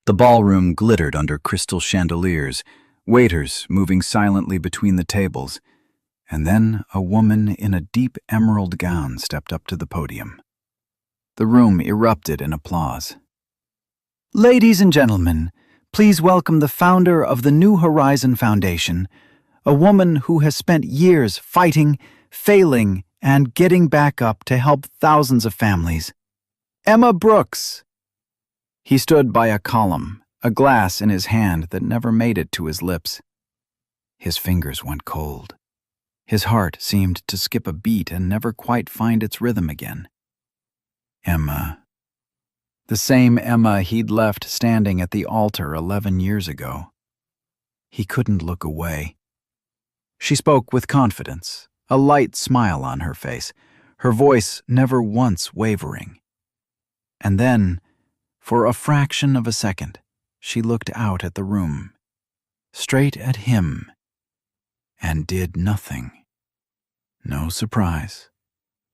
The ballroom glittered under crystal chandeliers, waiters moving silently between the tables, and then a woman in a deep emerald gown stepped up to the podium. The room erupted in applause. "Ladies and gentlemen, please welcome the founder of the New Horizon Foundation, a woman who has spent years fighting, failing, and getting back up to help thousands of families. Emma Brooks." He stood by a column, a glass in his hand that never made it to his lips. His fingers went cold. His heart seemed to skip a beat and never quite find its rhythm again. Emma. The same Emma he'd left standing at the altar 11 years ago. He couldn't look away. She spoke with confidence, a light smile on her face, her voice never once wavering. And then, for a fraction of a second, she looked out at the room, straight at him, and did nothing. No surprise,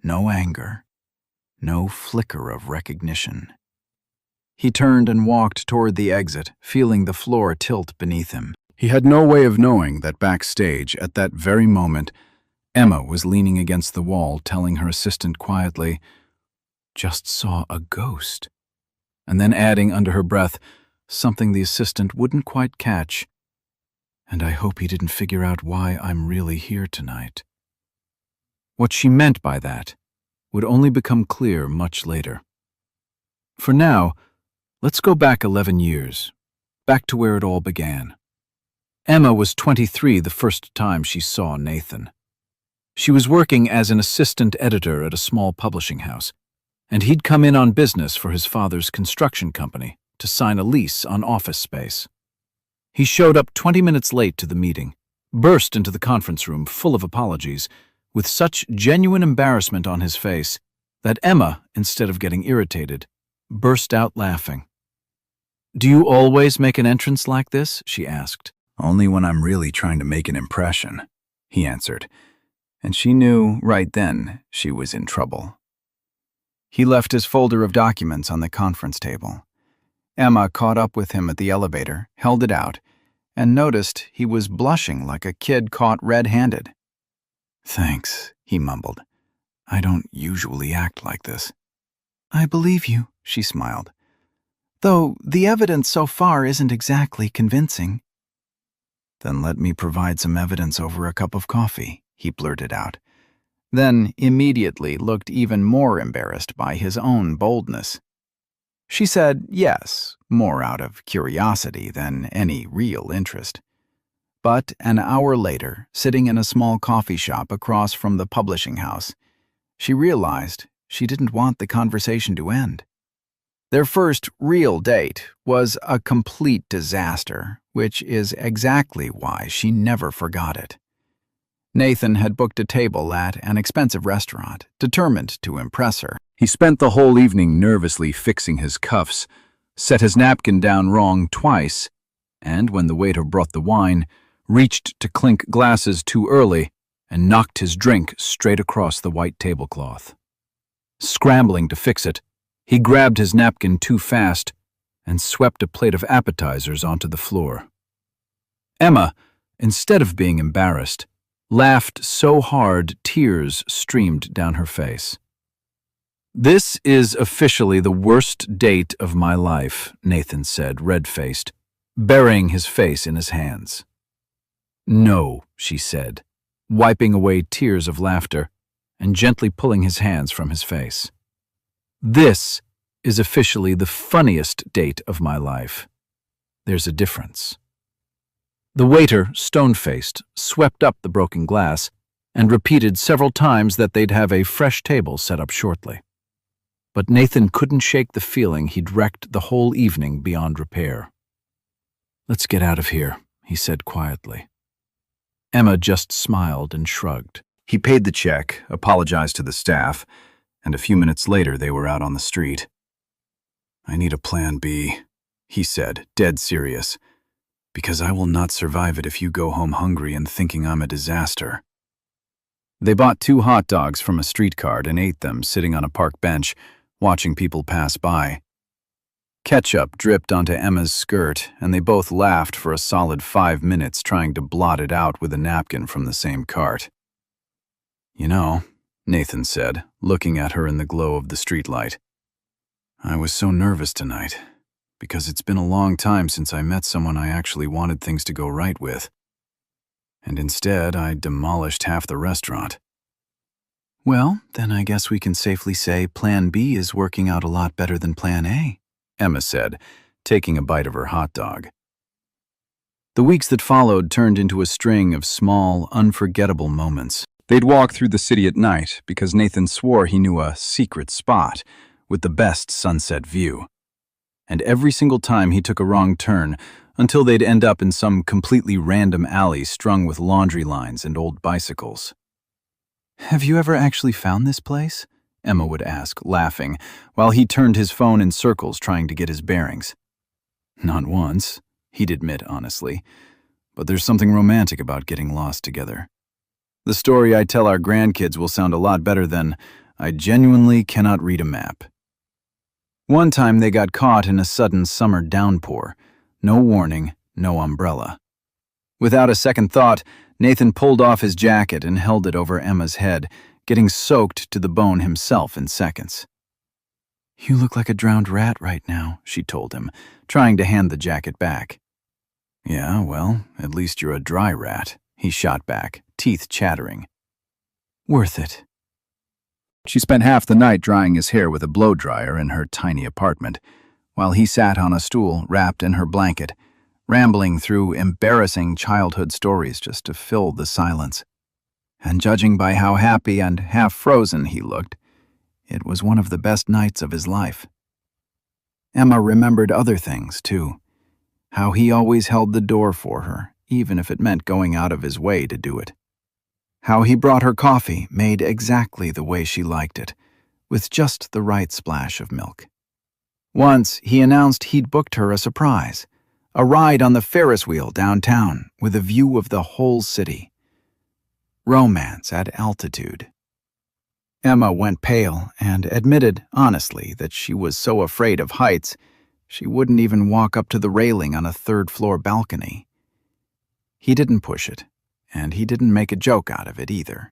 no anger, no flicker of recognition. He turned and walked toward the exit, feeling the floor tilt beneath him. He had no way of knowing that backstage, at that very moment, Emma was leaning against the wall, telling her assistant quietly, "Just saw a ghost," and then adding under her breath something the assistant wouldn't quite catch, "And I hope he didn't figure out why I'm really here tonight." What she meant by that would only become clear much later. For now, let's go back 11 years, back to where it all began. Emma was 23 the first time she saw Nathan. She was working as an assistant editor at a small publishing house, and he'd come in on business for his father's construction company to sign a lease on office space. He showed up 20 minutes late to the meeting, burst into the conference room full of apologies, with such genuine embarrassment on his face that Emma, instead of getting irritated, burst out laughing. "Do you always make an entrance like this?" she asked. "Only when I'm really trying to make an impression," he answered, and she knew right then she was in trouble. He left his folder of documents on the conference table. Emma caught up with him at the elevator, held it out, and noticed he was blushing like a kid caught red-handed. "Thanks," he mumbled. "I don't usually act like this." "I believe you," she smiled. "Though the evidence so far isn't exactly convincing." "Then let me provide some evidence over a cup of coffee," he blurted out. Then immediately looked even more embarrassed by his own boldness. She said yes, more out of curiosity than any real interest. But an hour later, sitting in a small coffee shop across from the publishing house, she realized she didn't want the conversation to end. Their first real date was a complete disaster, which is exactly why she never forgot it. Nathan had booked a table at an expensive restaurant, determined to impress her. He spent the whole evening nervously fixing his cuffs, set his napkin down wrong twice, and when the waiter brought the wine, reached to clink glasses too early and knocked his drink straight across the white tablecloth. Scrambling to fix it, he grabbed his napkin too fast and swept a plate of appetizers onto the floor. Emma, instead of being embarrassed, laughed so hard tears streamed down her face. "This is officially the worst date of my life," Nathan said, red-faced, burying his face in his hands. "No," she said, wiping away tears of laughter and gently pulling his hands from his face. "This is officially the funniest date of my life. There's a difference." The waiter, stone-faced, swept up the broken glass and repeated several times that they'd have a fresh table set up shortly. But Nathan couldn't shake the feeling he'd wrecked the whole evening beyond repair. "Let's get out of here," he said quietly. Emma just smiled and shrugged. He paid the check, apologized to the staff, and a few minutes later they were out on the street. "I need a plan B," he said, dead serious, "because I will not survive it if you go home hungry and thinking I'm a disaster." They bought 2 hot dogs from a street cart and ate them sitting on a park bench, watching people pass by. Ketchup dripped onto Emma's skirt, and they both laughed for a solid 5 minutes trying to blot it out with a napkin from the same cart. "You know," Nathan said, looking at her in the glow of the streetlight, "I was so nervous tonight, because it's been a long time since I met someone I actually wanted things to go right with. And instead, I demolished half the restaurant." "Well, then I guess we can safely say Plan B is working out a lot better than Plan A," Emma said, taking a bite of her hot dog. The weeks that followed turned into a string of small, unforgettable moments. They'd walk through the city at night because Nathan swore he knew a secret spot with the best sunset view. And every single time he took a wrong turn until they'd end up in some completely random alley strung with laundry lines and old bicycles. "Have you ever actually found this place?" Emma would ask, laughing, while he turned his phone in circles trying to get his bearings. "Not once," he'd admit honestly, "but there's something romantic about getting lost together. The story I tell our grandkids will sound a lot better than, 'I genuinely cannot read a map.'" One time they got caught in a sudden summer downpour. No warning, no umbrella. Without a second thought, Nathan pulled off his jacket and held it over Emma's head, getting soaked to the bone himself in seconds. "You look like a drowned rat right now," she told him, trying to hand the jacket back. "Yeah, well, at least you're a dry rat," he shot back, teeth chattering. "Worth it." She spent half the night drying his hair with a blow-dryer in her tiny apartment, while he sat on a stool wrapped in her blanket, rambling through embarrassing childhood stories just to fill the silence. And judging by how happy and half-frozen he looked, it was one of the best nights of his life. Emma remembered other things, too. How he always held the door for her, even if it meant going out of his way to do it. How he brought her coffee made exactly the way she liked it, with just the right splash of milk. Once, he announced he'd booked her a surprise, a ride on the Ferris wheel downtown with a view of the whole city. Romance at altitude. Emma went pale and admitted, honestly, that she was so afraid of heights, she wouldn't even walk up to the railing on a third-floor balcony. He didn't push it, and he didn't make a joke out of it either.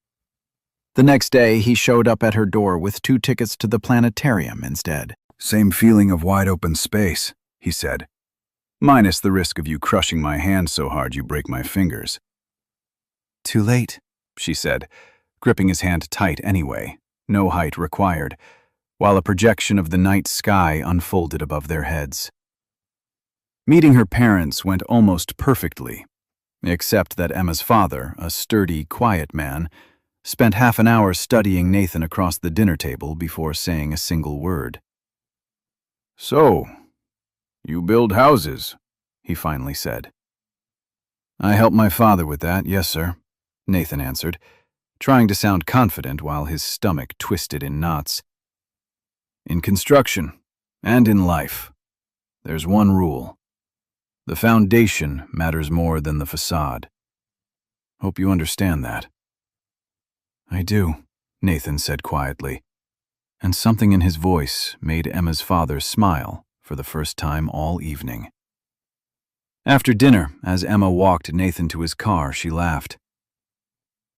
The next day, he showed up at her door with 2 tickets to the planetarium instead. "Same feeling of wide-open space," he said. "Minus the risk of you crushing my hand so hard you break my fingers." "Too late," she said, gripping his hand tight anyway, no height required, while a projection of the night sky unfolded above their heads. Meeting her parents went almost perfectly, except that Emma's father, a sturdy, quiet man, spent half an hour studying Nathan across the dinner table before saying a single word. "So, you build houses," he finally said. "I help my father with that, yes, sir," Nathan answered, trying to sound confident while his stomach twisted in knots. "In construction, and in life, there's one rule. The foundation matters more than the facade. Hope you understand that." "I do," Nathan said quietly, and something in his voice made Emma's father smile for the first time all evening. After dinner, as Emma walked Nathan to his car, she laughed.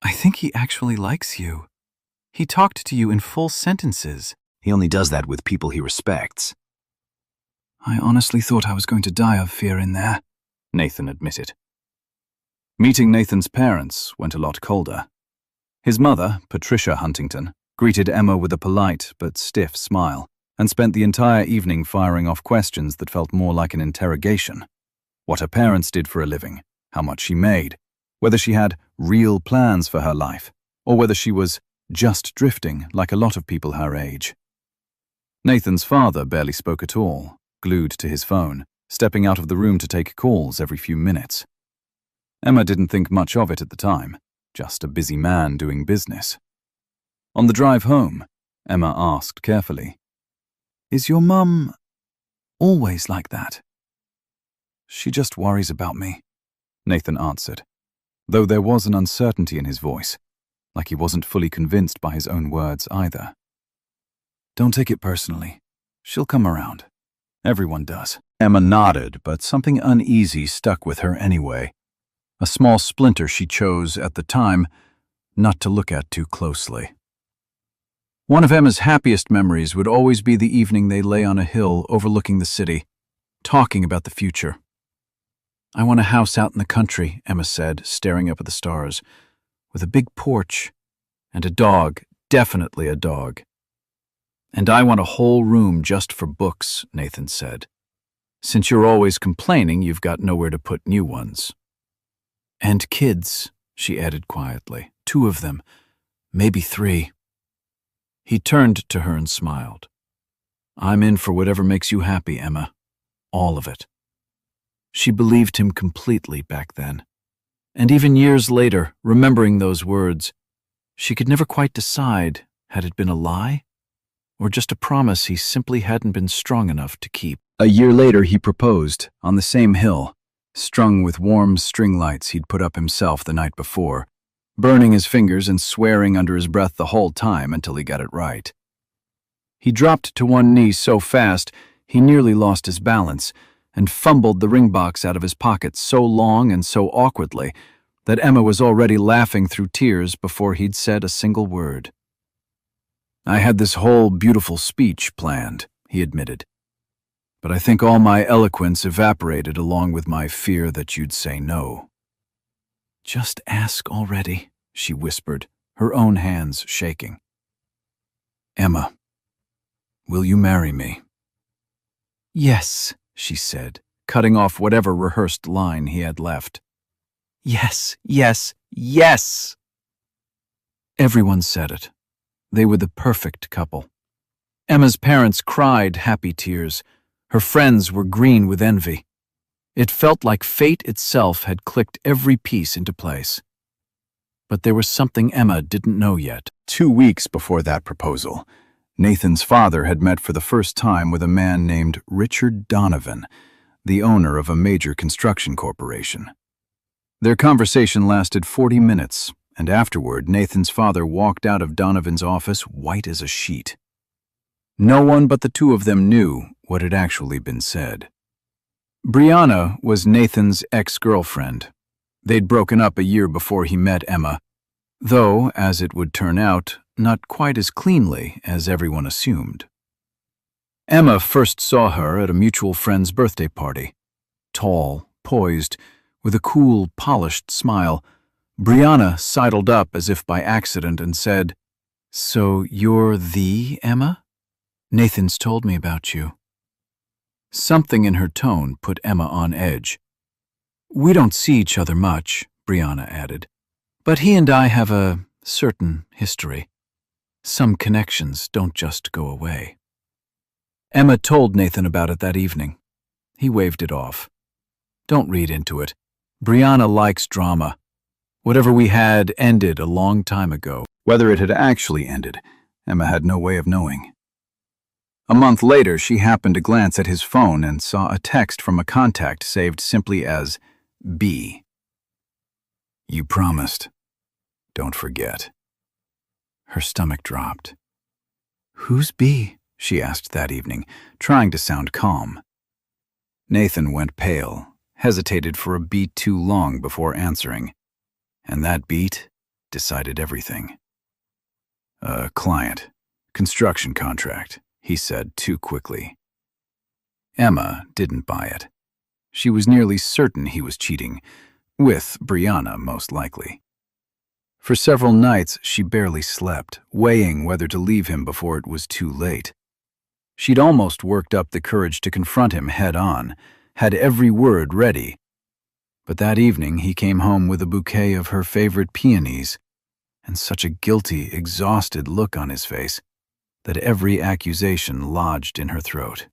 "I think he actually likes you. He talked to you in full sentences." He only does that with people he respects. "I honestly thought I was going to die of fear in there," Nathan admitted. Meeting Nathan's parents went a lot colder. His mother, Patricia Huntington, greeted Emma with a polite but stiff smile and spent the entire evening firing off questions that felt more like an interrogation. What her parents did for a living, how much she made, whether she had real plans for her life, or whether she was just drifting like a lot of people her age. Nathan's father barely spoke at all, glued to his phone, stepping out of the room to take calls every few minutes. Emma didn't think much of it at the time, just a busy man doing business. On the drive home, Emma asked carefully, "Is your mum always like that?" "She just worries about me," Nathan answered, though there was an uncertainty in his voice, like he wasn't fully convinced by his own words either. "Don't take it personally. She'll come around. Everyone does. Emma nodded, but something uneasy stuck with her anyway. A small splinter she chose, at the time, not to look at too closely. One of Emma's happiest memories would always be the evening they lay on a hill overlooking the city, talking about the future. "I want a house out in the country," Emma said, staring up at the stars, "with a big porch, and a dog, definitely a dog." "And I want a whole room just for books," Nathan said. "Since you're always complaining, you've got nowhere to put new ones." "And kids," she added quietly. "2 of them, maybe 3. He turned to her and smiled. "I'm in for whatever makes you happy, Emma. All of it." She believed him completely back then. And even years later, remembering those words, she could never quite decide, had it been a lie or just a promise he simply hadn't been strong enough to keep. A year later, he proposed, on the same hill, strung with warm string lights he'd put up himself the night before, burning his fingers and swearing under his breath the whole time until he got it right. He dropped to one knee so fast he nearly lost his balance and fumbled the ring box out of his pocket so long and so awkwardly that Emma was already laughing through tears before he'd said a single word. "I had this whole beautiful speech planned," he admitted, "but I think all my eloquence evaporated along with my fear that you'd say no." "Just ask already," she whispered, her own hands shaking. "Emma, will you marry me?" "Yes," she said, cutting off whatever rehearsed line he had left. "Yes, yes, yes!" Everyone said it. They were the perfect couple. Emma's parents cried happy tears. Her friends were green with envy. It felt like fate itself had clicked every piece into place. But there was something Emma didn't know yet. 2 weeks before that proposal, Nathan's father had met for the first time with a man named Richard Donovan, the owner of a major construction corporation. Their conversation lasted 40 minutes, and afterward, Nathan's father walked out of Donovan's office white as a sheet. No one but the 2 of them knew what had actually been said. Brianna was Nathan's ex-girlfriend. They'd broken up a year before he met Emma, though, as it would turn out, not quite as cleanly as everyone assumed. Emma first saw her at a mutual friend's birthday party. Tall, poised, with a cool, polished smile, Brianna sidled up as if by accident and said, "So you're the Emma? Nathan's told me about you." Something in her tone put Emma on edge. "We don't see each other much," Brianna added, "but he and I have a certain history. Some connections don't just go away." Emma told Nathan about it that evening. He waved it off. "Don't read into it. Brianna likes drama. Whatever we had ended a long time ago." Whether it had actually ended, Emma had no way of knowing. A month later, she happened to glance at his phone and saw a text from a contact saved simply as B. "You promised. Don't forget." Her stomach dropped. "Who's B?" she asked that evening, trying to sound calm. Nathan went pale, hesitated for a beat too long before answering, and that beat decided everything. "A client, construction contract," he said too quickly. Emma didn't buy it. She was nearly certain he was cheating, with Brianna most likely. For several nights she barely slept, weighing whether to leave him before it was too late. She'd almost worked up the courage to confront him head-on, had every word ready. But that evening he came home with a bouquet of her favorite peonies, and such a guilty, exhausted look on his face that every accusation lodged in her throat.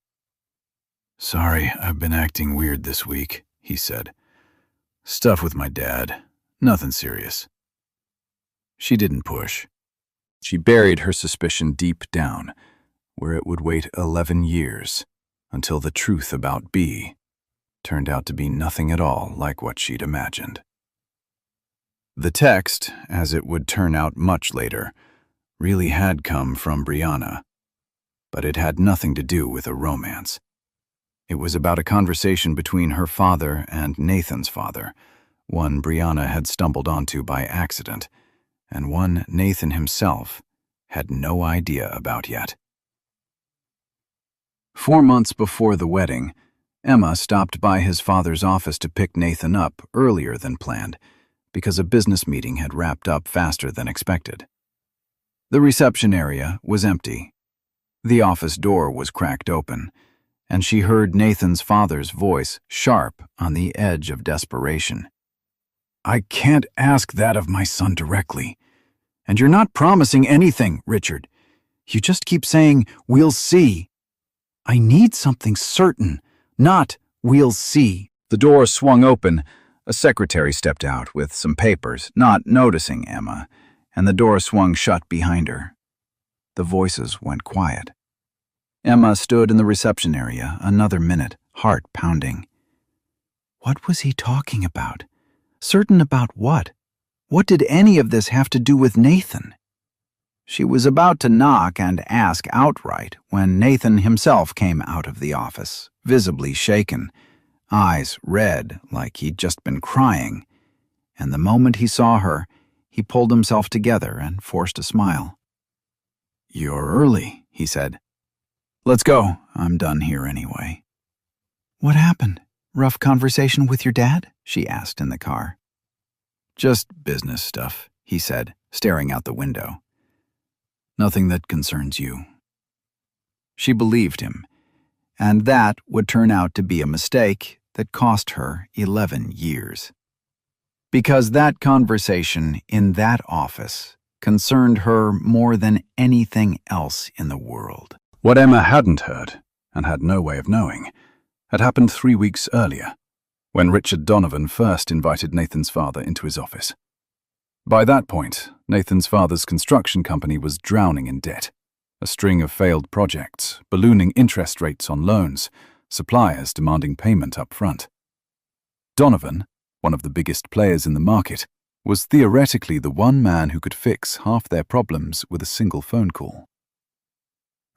"Sorry, I've been acting weird this week," he said. "Stuff with my dad. Nothing serious." She didn't push. She buried her suspicion deep down, where it would wait 11 years, until the truth about B turned out to be nothing at all like what she'd imagined. The text, as it would turn out much later, really had come from Brianna, but it had nothing to do with a romance. It was about a conversation between her father and Nathan's father, one Brianna had stumbled onto by accident, and one Nathan himself had no idea about yet. 4 months before the wedding, Emma stopped by his father's office to pick Nathan up earlier than planned, because a business meeting had wrapped up faster than expected. The reception area was empty. The office door was cracked open, and she heard Nathan's father's voice sharp on the edge of desperation. "I can't ask that of my son directly. And you're not promising anything, Richard. You just keep saying, 'We'll see.' I need something certain, not 'we'll see.'" The door swung open. A secretary stepped out with some papers, not noticing Emma, and the door swung shut behind her. The voices went quiet. Emma stood in the reception area another minute, heart pounding. What was he talking about? Certain about what? What did any of this have to do with Nathan? She was about to knock and ask outright when Nathan himself came out of the office, visibly shaken, eyes red like he'd just been crying, and the moment he saw her, he pulled himself together and forced a smile. "You're early," he said. "Let's go. I'm done here anyway." "What happened? Rough conversation with your dad?" she asked in the car. "Just business stuff," he said, staring out the window. "Nothing that concerns you." She believed him, and that would turn out to be a mistake that cost her 11 years. Because that conversation in that office concerned her more than anything else in the world. What Emma hadn't heard, and had no way of knowing, had happened 3 weeks earlier, when Richard Donovan first invited Nathan's father into his office. By that point, Nathan's father's construction company was drowning in debt, a string of failed projects, ballooning interest rates on loans, suppliers demanding payment up front. Donovan, one of the biggest players in the market, was theoretically the one man who could fix half their problems with a single phone call.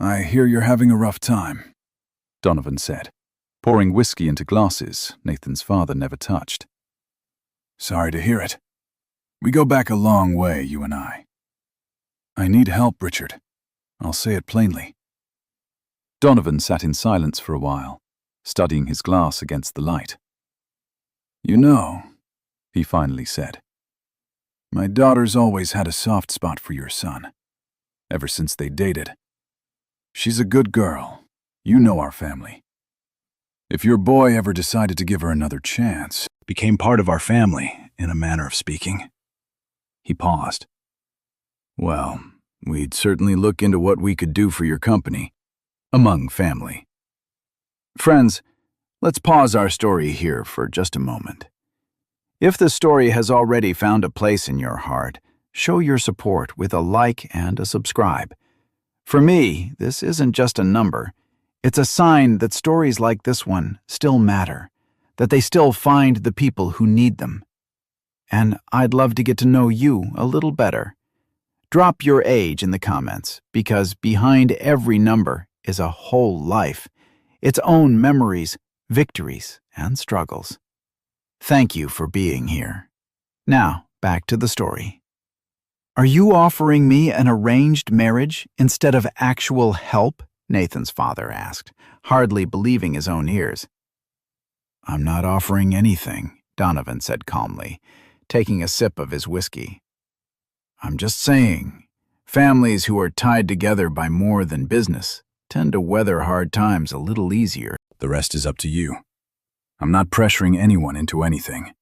"I hear you're having a rough time," Donovan said, pouring whiskey into glasses Nathan's father never touched. "Sorry to hear it. We go back a long way, you and I. I need help, Richard. I'll say it plainly." Donovan sat in silence for a while, studying his glass against the light. "You know," he finally said, "my daughter's always had a soft spot for your son, ever since they dated. She's a good girl. You know our family. If your boy ever decided to give her another chance, became part of our family, in a manner of speaking." He paused. "Well, we'd certainly look into what we could do for your company, among family." Friends, let's pause our story here for just a moment. If the story has already found a place in your heart, show your support with a like and a subscribe. For me, this isn't just a number. It's a sign that stories like this one still matter, that they still find the people who need them. And I'd love to get to know you a little better. Drop your age in the comments, because behind every number is a whole life, its own memories, victories, and struggles. Thank you for being here. Now, back to the story. "Are you offering me an arranged marriage instead of actual help?" Nathan's father asked, hardly believing his own ears. "I'm not offering anything," Donovan said calmly, taking a sip of his whiskey. "I'm just saying, families who are tied together by more than business tend to weather hard times a little easier. The rest is up to you. I'm not pressuring anyone into anything."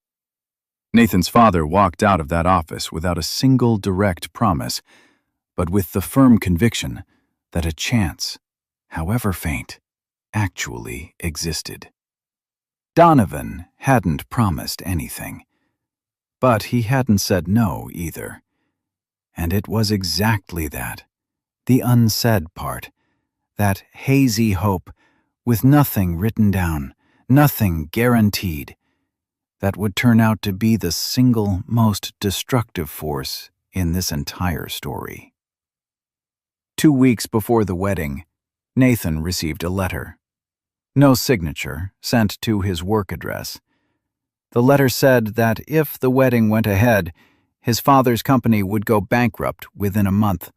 Nathan's father walked out of that office without a single direct promise, but with the firm conviction that a chance, however faint, actually existed. Donovan hadn't promised anything, but he hadn't said no either. And it was exactly that, the unsaid part, that hazy hope with nothing written down, nothing guaranteed, that would turn out to be the single most destructive force in this entire story. 2 weeks before the wedding, Nathan received a letter. No signature, sent to his work address. The letter said that if the wedding went ahead, his father's company would go bankrupt within a month.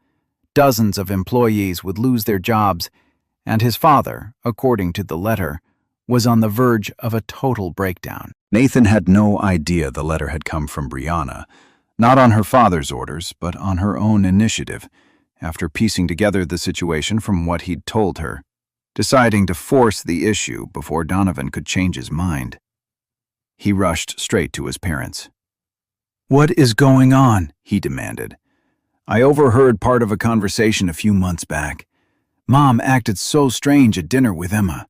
Dozens of employees would lose their jobs, and his father, according to the letter, was on the verge of a total breakdown. Nathan had no idea the letter had come from Brianna, not on her father's orders, but on her own initiative, after piecing together the situation from what he'd told her, deciding to force the issue before Donovan could change his mind. He rushed straight to his parents. "What is going on?" he demanded. "I overheard part of a conversation a few months back. Mom acted so strange at dinner with Emma.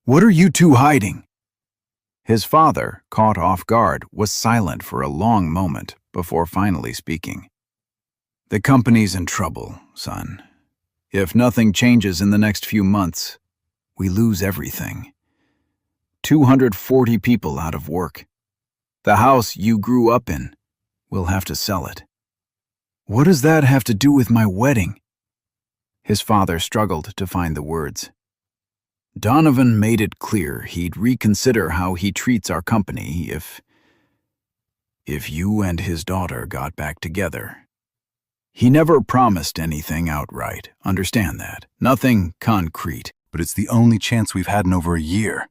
What are you two hiding?" His father, caught off guard, was silent for a long moment before finally speaking. "The company's in trouble, son. If nothing changes in the next few months, we lose everything. 240 people out of work. The house you grew up in, we'll have to sell it." "What does that have to do with my wedding?" His father struggled to find the words. "Donovan made it clear he'd reconsider how he treats our company if you and his daughter got back together. He never promised anything outright, understand that. Nothing concrete. But it's the only chance we've had in over a year.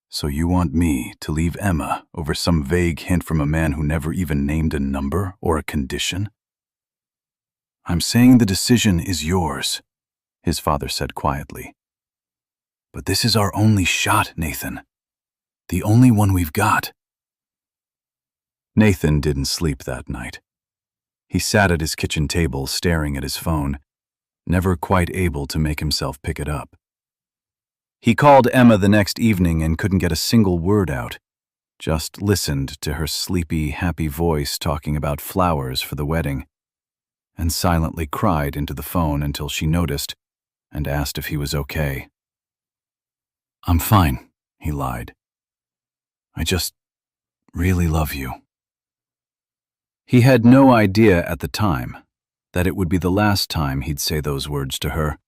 So you want me to leave Emma over some vague hint from a man who never even named a number or a condition?" "I'm saying the decision is yours," his father said quietly. "But this is our only shot, Nathan. The only one we've got." Nathan didn't sleep that night. He sat at his kitchen table staring at his phone, never quite able to make himself pick it up. He called Emma the next evening and couldn't get a single word out, just listened to her sleepy, happy voice talking about flowers for the wedding, and silently cried into the phone until she noticed and asked if he was okay. "I'm fine," he lied. "I just really love you." He had no idea at the time that it would be the last time he'd say those words to her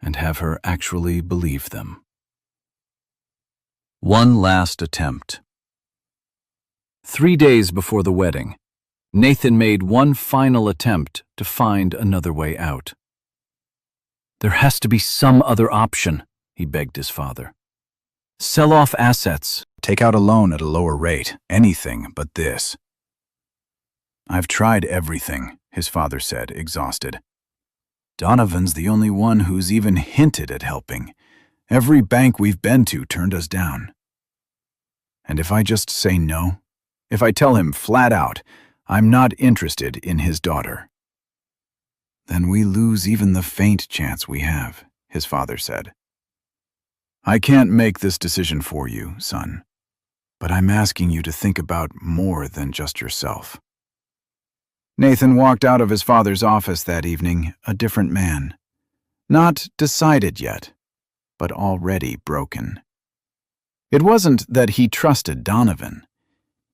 and have her actually believe them. One last attempt. 3 days before the wedding, Nathan made one final attempt to find another way out. "There has to be some other option," he begged his father. "Sell off assets. Take out a loan at a lower rate. Anything but this." "I've tried everything," his father said, exhausted. "Donovan's the only one who's even hinted at helping. Every bank we've been to turned us down. And if I just say no, if I tell him flat out I'm not interested in his daughter, then we lose even the faint chance we have," his father said. "I can't make this decision for you, son, but I'm asking you to think about more than just yourself." Nathan walked out of his father's office that evening a different man. Not decided yet, but already broken. It wasn't that he trusted Donovan.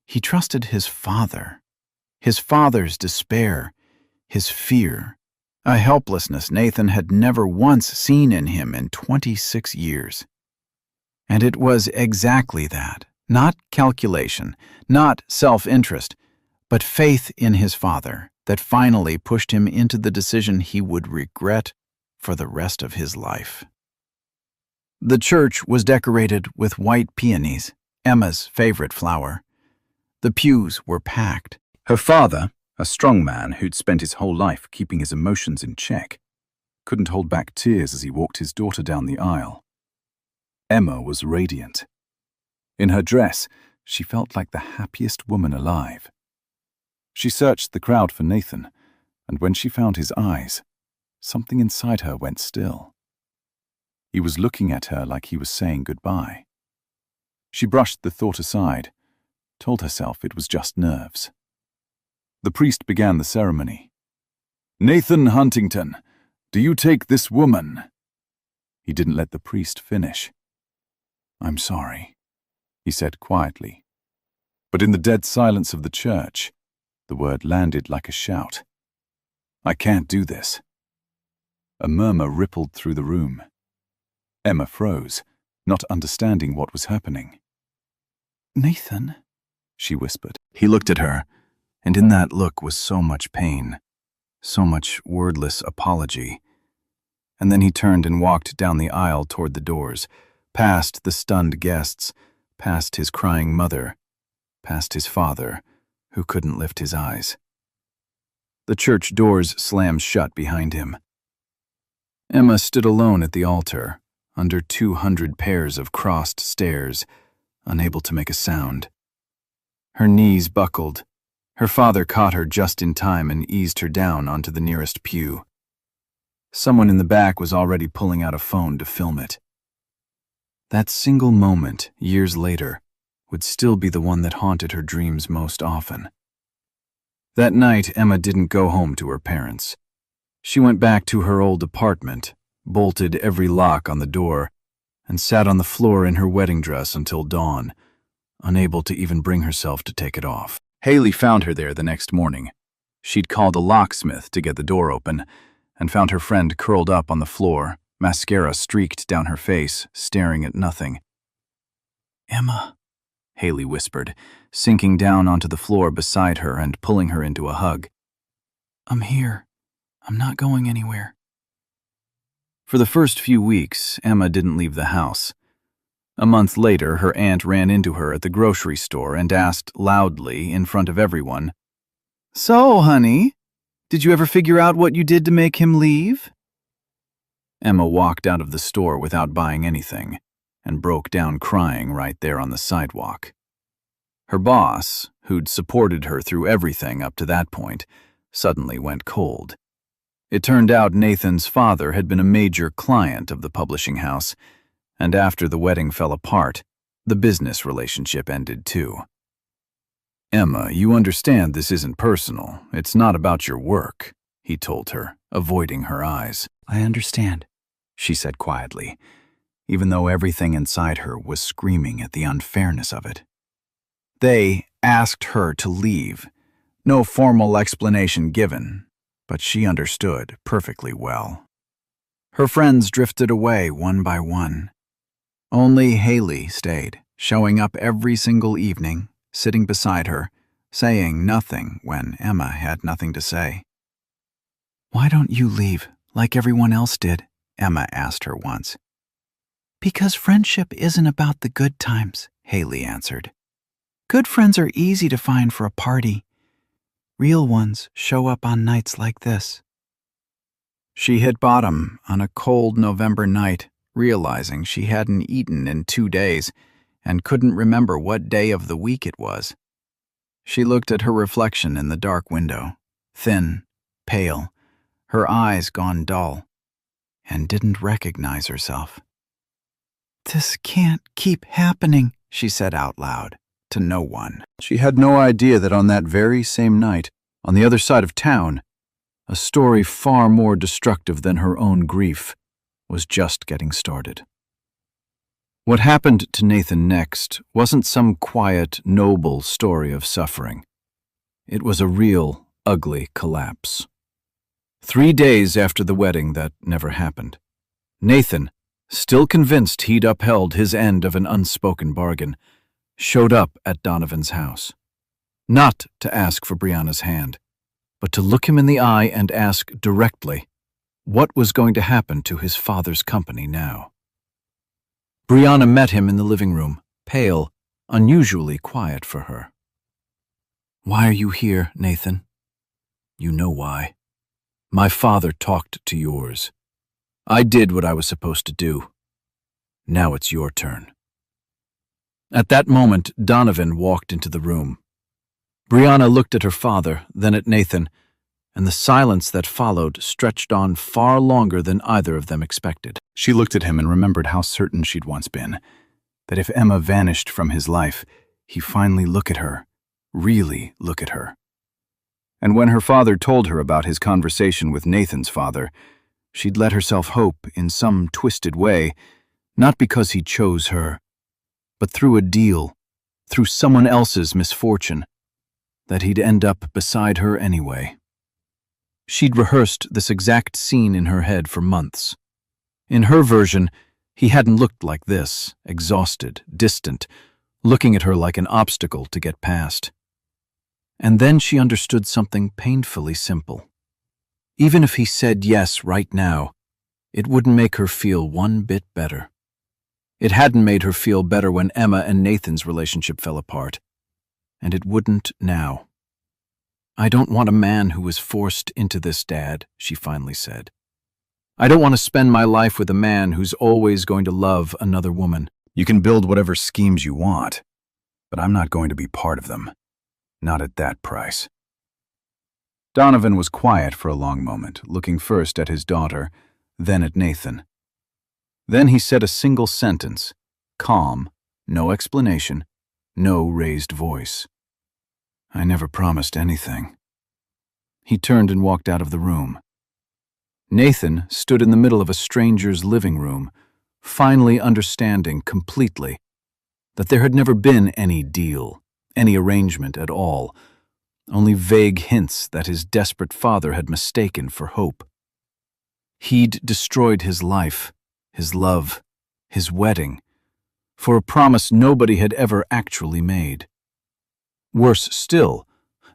He trusted his father's despair, his fear, a helplessness Nathan had never once seen in him in 26 years. And it was exactly that, not calculation, not self-interest, but faith in his father that finally pushed him into the decision he would regret for the rest of his life. The church was decorated with white peonies, Emma's favorite flower. The pews were packed. Her father, a strong man who'd spent his whole life keeping his emotions in check, couldn't hold back tears as he walked his daughter down the aisle. Emma was radiant. In her dress, she felt like the happiest woman alive. She searched the crowd for Nathan, and when she found his eyes, something inside her went still. He was looking at her like he was saying goodbye. She brushed the thought aside, told herself it was just nerves. The priest began the ceremony. "Nathan Huntington, do you take this woman?" He didn't let the priest finish. "I'm sorry," he said quietly. But in the dead silence of the church, the word landed like a shout. "I can't do this." A murmur rippled through the room. Emma froze, not understanding what was happening. "Nathan," she whispered. He looked at her, and in that look was so much pain, so much wordless apology. And then he turned and walked down the aisle toward the doors, past the stunned guests, past his crying mother, past his father, who couldn't lift his eyes. The church doors slammed shut behind him. Emma stood alone at the altar, under 200 pairs of crossed stairs, unable to make a sound. Her knees buckled. Her father caught her just in time and eased her down onto the nearest pew. Someone in the back was already pulling out a phone to film it. That single moment, years later, would still be the one that haunted her dreams most often. That night, Emma didn't go home to her parents. She went back to her old apartment, bolted every lock on the door, and sat on the floor in her wedding dress until dawn, unable to even bring herself to take it off. Haley found her there the next morning. She'd called a locksmith to get the door open, and found her friend curled up on the floor, mascara streaked down her face, staring at nothing. "Emma," Haley whispered, sinking down onto the floor beside her and pulling her into a hug. "I'm here. I'm not going anywhere." For the first few weeks, Emma didn't leave the house. A month later, her aunt ran into her at the grocery store and asked loudly in front of everyone, "So, honey, did you ever figure out what you did to make him leave?" Emma walked out of the store without buying anything and broke down crying right there on the sidewalk. Her boss, who'd supported her through everything up to that point, suddenly went cold. It turned out Nathan's father had been a major client of the publishing house, and after the wedding fell apart, the business relationship ended too. "Emma, you understand this isn't personal. It's not about your work," he told her, avoiding her eyes. "I understand," she said quietly, even though everything inside her was screaming at the unfairness of it. They asked her to leave. No formal explanation given, but she understood perfectly well. Her friends drifted away one by one. Only Haley stayed, showing up every single evening, sitting beside her, saying nothing when Emma had nothing to say. "Why don't you leave, like everyone else did?" Emma asked her once. "Because friendship isn't about the good times," Haley answered. "Good friends are easy to find for a party. Real ones show up on nights like this." She hit bottom on a cold November night, realizing she hadn't eaten in 2 days and couldn't remember what day of the week it was. She looked at her reflection in the dark window, thin, pale, her eyes gone dull, and didn't recognize herself. "This can't keep happening," she said out loud, to no one. She had no idea that on that very same night, on the other side of town, a story far more destructive than her own grief was just getting started. What happened to Nathan next wasn't some quiet, noble story of suffering. It was a real, ugly collapse. 3 days after the wedding that never happened, Nathan, still convinced he'd upheld his end of an unspoken bargain, showed up at Donovan's house. Not to ask for Brianna's hand, but to look him in the eye and ask directly what was going to happen to his father's company now. Brianna met him in the living room, pale, unusually quiet for her. "Why are you here, Nathan?" "You know why. My father talked to yours. I did what I was supposed to do. Now it's your turn." At that moment, Donovan walked into the room. Brianna looked at her father, then at Nathan, and the silence that followed stretched on far longer than either of them expected. She looked at him and remembered how certain she'd once been, that if Emma vanished from his life, he'd finally look at her, really look at her. And when her father told her about his conversation with Nathan's father, she'd let herself hope in some twisted way, not because he chose her, but through a deal, through someone else's misfortune, that he'd end up beside her anyway. She'd rehearsed this exact scene in her head for months. In her version, He hadn't looked like this, exhausted, distant, looking at her like an obstacle to get past. And then she understood something painfully simple. Even if he said yes right now, it wouldn't make her feel one bit better. It hadn't made her feel better when Emma and Nathan's relationship fell apart, and it wouldn't now. "I don't want a man who was forced into this, Dad," she finally said. "I don't want to spend my life with a man who's always going to love another woman." You can build whatever schemes you want, but I'm not going to be part of them. Not at that price. Donovan was quiet for a long moment, looking first at his daughter, then at Nathan. Then he said a single sentence, calm, no explanation, no raised voice. "I never promised anything." He turned and walked out of the room. Nathan stood in the middle of a stranger's living room, finally understanding completely that there had never been any deal, any arrangement at all, only vague hints that his desperate father had mistaken for hope. He'd destroyed his life, his love, his wedding, for a promise nobody had ever actually made. Worse still,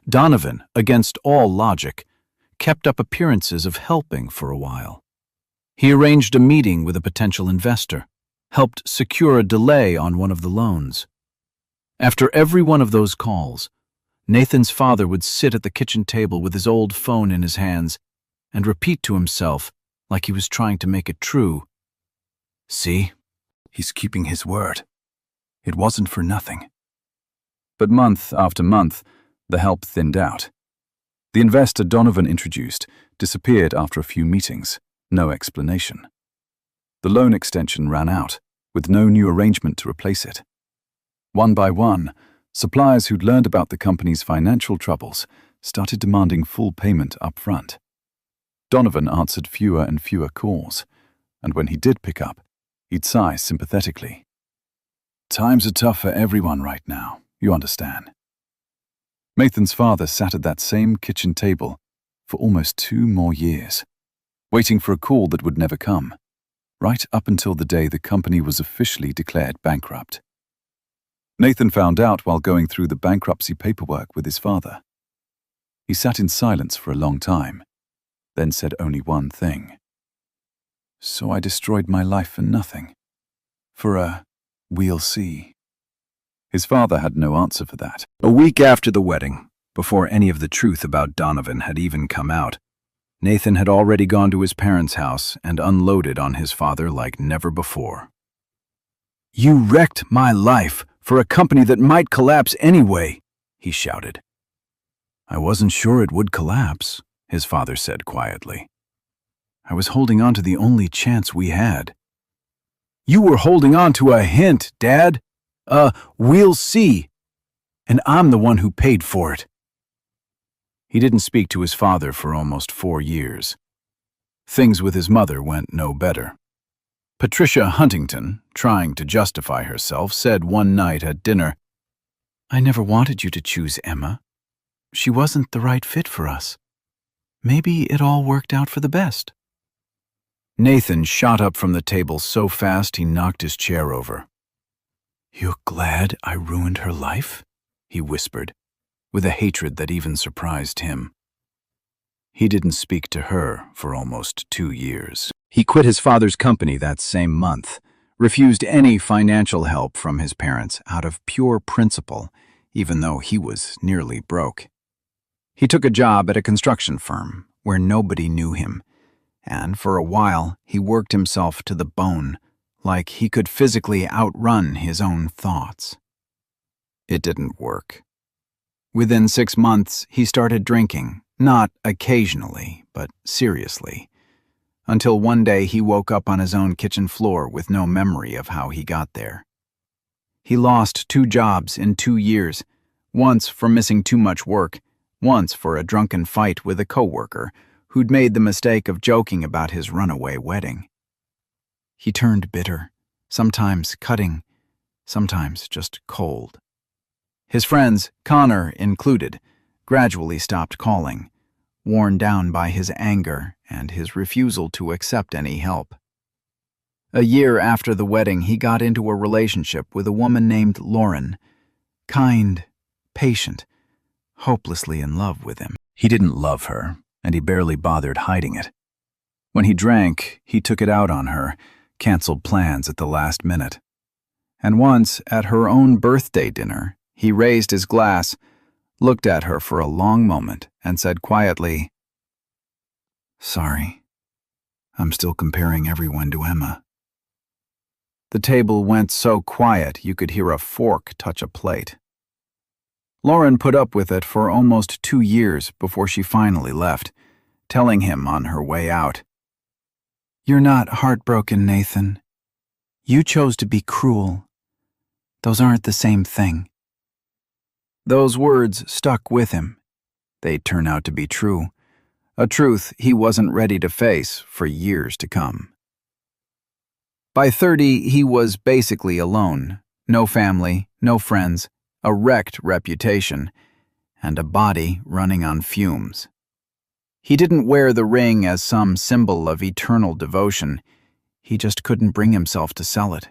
Donovan, against all logic, kept up appearances of helping for a while. He arranged a meeting with a potential investor, helped secure a delay on one of the loans. After every one of those calls, Nathan's father would sit at the kitchen table with his old phone in his hands and repeat to himself, like he was trying to make it true, "See, he's keeping his word. It wasn't for nothing." But month after month, the help thinned out. The investor Donovan introduced disappeared after a few meetings, no explanation. The loan extension ran out, with no new arrangement to replace it. One by one, suppliers who'd learned about the company's financial troubles started demanding full payment up front. Donovan answered fewer and fewer calls, and when he did pick up, he'd sigh sympathetically. "Times are tough for everyone right now, you understand." Nathan's father sat at that same kitchen table for almost 2 more years, waiting for a call that would never come, right up until the day the company was officially declared bankrupt. Nathan found out while going through the bankruptcy paperwork with his father. He sat in silence for a long time, then said only one thing. "So I destroyed my life for nothing. For a we'll see." His father had no answer for that. A week after the wedding, before any of the truth about Donovan had even come out, Nathan had already gone to his parents' house and unloaded on his father like never before. "You wrecked my life for a company that might collapse anyway," he shouted. "I wasn't sure it would collapse," his father said quietly. "I was holding on to the only chance we had." "You were holding on to a hint, Dad. We'll see. And I'm the one who paid for it." He didn't speak to his father for almost 4 years. Things with his mother went no better. Patricia Huntington, trying to justify herself, said one night at dinner, "I never wanted you to choose Emma. She wasn't the right fit for us. Maybe it all worked out for the best." Nathan shot up from the table so fast he knocked his chair over. "You're glad I ruined her life?" he whispered, with a hatred that even surprised him. He didn't speak to her for almost 2 years. He quit his father's company that same month, refused any financial help from his parents out of pure principle, even though he was nearly broke. He took a job at a construction firm where nobody knew him, and for a while he worked himself to the bone, like he could physically outrun his own thoughts. It didn't work. Within 6 months, he started drinking, not occasionally, but seriously, until one day he woke up on his own kitchen floor with no memory of how he got there. He lost 2 jobs in 2 years, once for missing too much work, once for a drunken fight with a coworker who'd made the mistake of joking about his runaway wedding. He turned bitter, sometimes cutting, sometimes just cold. His friends, Connor included, gradually stopped calling, worn down by his anger and his refusal to accept any help. A year after the wedding, he got into a relationship with a woman named Lauren. Kind, patient, hopelessly in love with him. He didn't love her, and he barely bothered hiding it. When he drank, he took it out on her, canceled plans at the last minute. And once, at her own birthday dinner, he raised his glass, looked at her for a long moment, and said quietly, "Sorry, I'm still comparing everyone to Emma." The table went so quiet you could hear a fork touch a plate. Lauren put up with it for almost 2 years before she finally left, telling him on her way out, "You're not heartbroken, Nathan. You chose to be cruel. Those aren't the same thing." Those words stuck with him. They'd turn out to be true, a truth he wasn't ready to face for years to come. By 30, he was basically alone. No family, no friends, a wrecked reputation, and a body running on fumes. He didn't wear the ring as some symbol of eternal devotion. He just couldn't bring himself to sell it,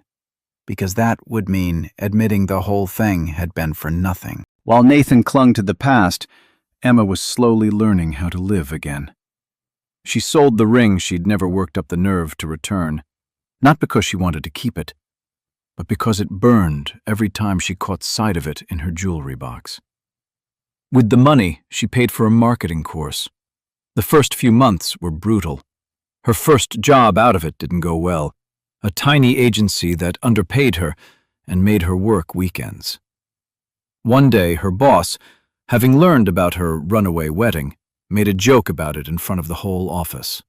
because that would mean admitting the whole thing had been for nothing. While Nathan clung to the past, Emma was slowly learning how to live again. She sold the ring she'd never worked up the nerve to return, not because she wanted to keep it, but because it burned every time she caught sight of it in her jewelry box. With the money, she paid for a marketing course. The first few months were brutal. Her first job out of it didn't go well, a tiny agency that underpaid her and made her work weekends. One day, her boss, having learned about her runaway wedding, made a joke about it in front of the whole office.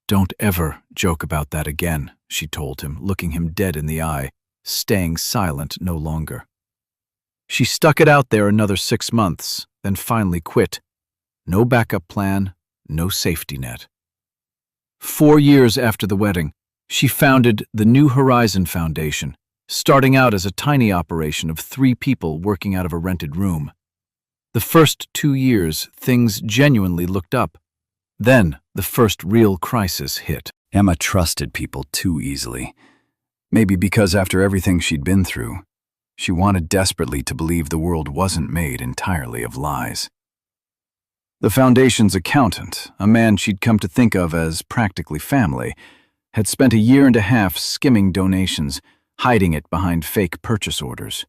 "Don't ever joke about that again," she told him, looking him dead in the eye, staying silent no longer. She stuck it out there another 6 months, then finally quit. No backup plan, no safety net. 4 years after the wedding, she founded the New Horizon Foundation, starting out as a tiny operation of 3 people working out of a rented room. The first 2 years, things genuinely looked up. Then, the first real crisis hit. Emma trusted people too easily. Maybe because after everything she'd been through, she wanted desperately to believe the world wasn't made entirely of lies. The foundation's accountant, a man she'd come to think of as practically family, had spent a year and a half skimming donations, hiding it behind fake purchase orders.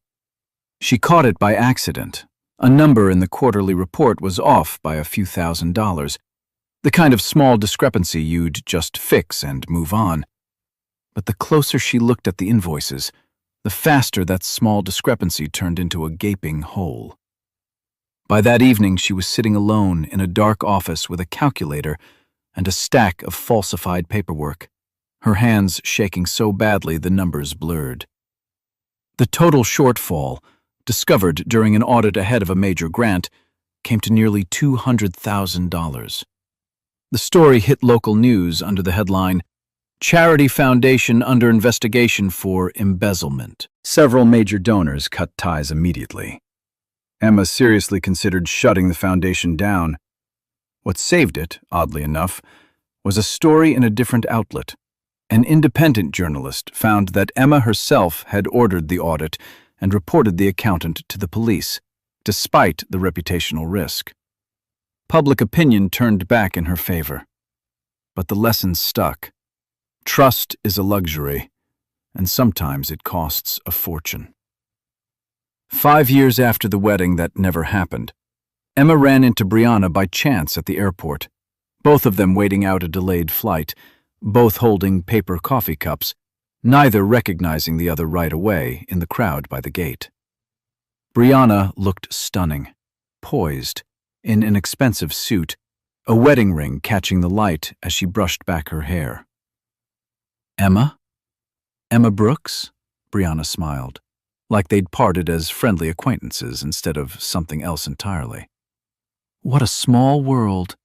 She caught it by accident. A number in the quarterly report was off by a few $1,000s, the kind of small discrepancy you'd just fix and move on. But the closer she looked at the invoices, the faster that small discrepancy turned into a gaping hole. By that evening, she was sitting alone in a dark office with a calculator and a stack of falsified paperwork, her hands shaking so badly the numbers blurred. The total shortfall, discovered during an audit ahead of a major grant, came to nearly $200,000. The story hit local news under the headline, "Charity Foundation Under Investigation for Embezzlement." Several major donors cut ties immediately. Emma seriously considered shutting the foundation down. What saved it, oddly enough, was a story in a different outlet. An independent journalist found that Emma herself had ordered the audit and reported the accountant to the police, despite the reputational risk. Public opinion turned back in her favor. But the lesson stuck. Trust is a luxury, and sometimes it costs a fortune. 5 years after the wedding that never happened, Emma ran into Brianna by chance at the airport, both of them waiting out a delayed flight, both holding paper coffee cups, neither recognizing the other right away in the crowd by the gate. Brianna looked stunning, poised, in an expensive suit, a wedding ring catching the light as she brushed back her hair. "Emma? Emma Brooks?" Brianna smiled, like they'd parted as friendly acquaintances instead of something else entirely. "What a small world.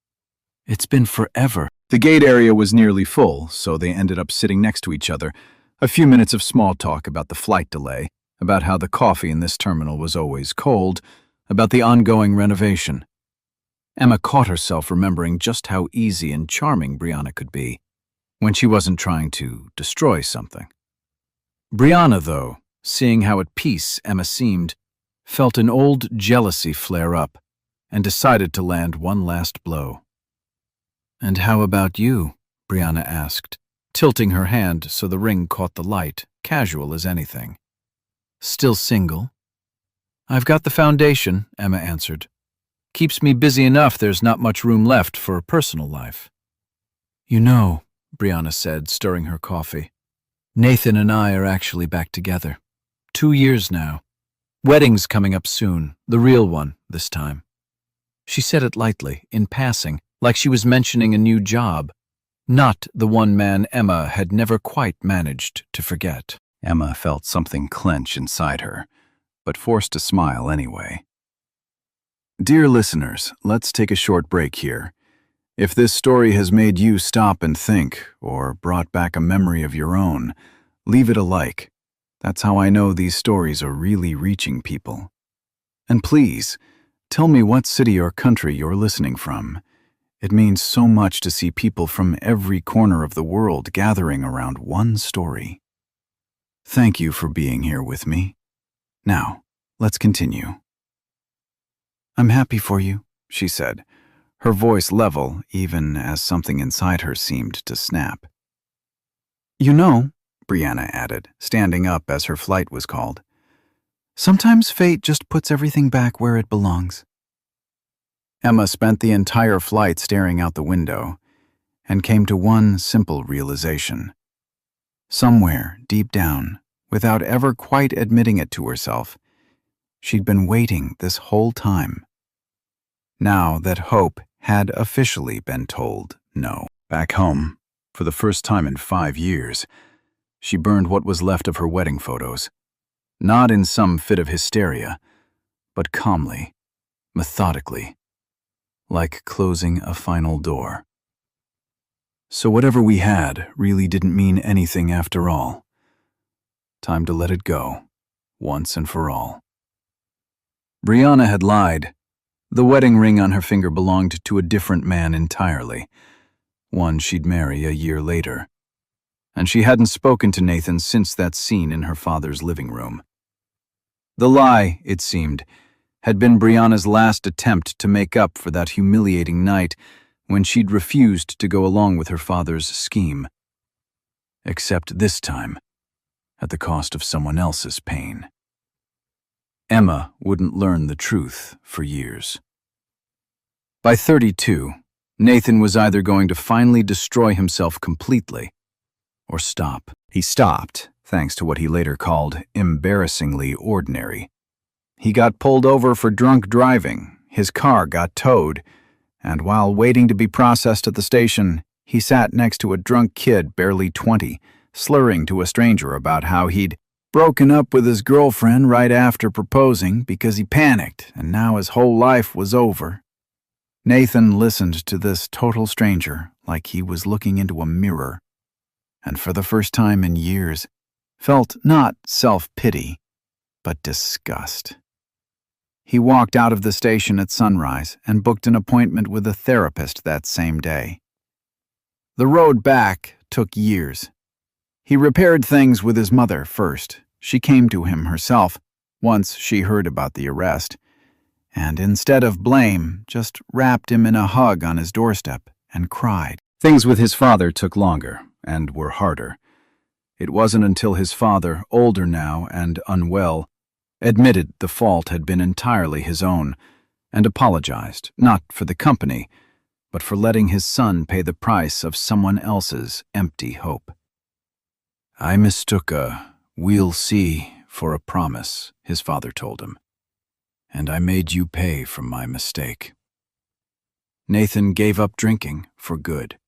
It's been forever." The gate area was nearly full, so they ended up sitting next to each other. A few minutes of small talk about the flight delay, about how the coffee in this terminal was always cold, about the ongoing renovation. Emma caught herself remembering just how easy and charming Brianna could be. when she wasn't trying to destroy something. Brianna, though, seeing how at peace Emma seemed, felt an old jealousy flare up and decided to land one last blow. "And how about you?" Brianna asked, tilting her hand so the ring caught the light, casual as anything. "Still single?" "I've got the foundation," Emma answered. "Keeps me busy enough there's not much room left for a personal life." "You know," Brianna said, stirring her coffee, "Nathan and I are actually back together. 2 years now. Wedding's coming up soon, the real one this time." She said it lightly, in passing, like she was mentioning a new job, not the one man Emma had never quite managed to forget. Emma felt something clench inside her, but forced a smile anyway. Dear listeners, let's take a short break here. If this story has made you stop and think, or brought back a memory of your own, leave it a like. That's how I know these stories are really reaching people. And please, tell me what city or country you're listening from. It means so much to see people from every corner of the world gathering around one story. Thank you for being here with me. Now, let's continue. "I'm happy for you," she said, her voice level even as something inside her seemed to snap. "You know," Brianna added, standing up as her flight was called, "sometimes fate just puts everything back where it belongs." Emma spent the entire flight staring out the window and came to one simple realization. Somewhere, deep down, without ever quite admitting it to herself, she'd been waiting this whole time. Now that hope had officially been told no. Back home, for the first time in 5 years, she burned what was left of her wedding photos, not in some fit of hysteria, but calmly, methodically, like closing a final door. So whatever we had really didn't mean anything after all. Time to let it go, once and for all. Brianna had lied. The wedding ring on her finger belonged to a different man entirely, one she'd marry a year later. And she hadn't spoken to Nathan since that scene in her father's living room. The lie, it seemed, had been Brianna's last attempt to make up for that humiliating night when she'd refused to go along with her father's scheme. Except this time, at the cost of someone else's pain. Emma wouldn't learn the truth for years. By 32, Nathan was either going to finally destroy himself completely or stop. He stopped, thanks to what he later called embarrassingly ordinary. He got pulled over for drunk driving, his car got towed, and while waiting to be processed at the station, he sat next to a drunk kid barely 20, slurring to a stranger about how he'd broken up with his girlfriend right after proposing because he panicked and now his whole life was over. Nathan listened to this total stranger like he was looking into a mirror, and for the first time in years, felt not self-pity, but disgust. He walked out of the station at sunrise and booked an appointment with a therapist that same day. The road back took years. He repaired things with his mother first. She came to him herself once she heard about the arrest, and instead of blame, just wrapped him in a hug on his doorstep and cried. Things with his father took longer and were harder. It wasn't until his father, older now and unwell, admitted the fault had been entirely his own and apologized, not for the company, but for letting his son pay the price of someone else's empty hope. "I mistook a 'we'll see' for a promise," his father told him, "and I made you pay for my mistake." Nathan gave up drinking for good.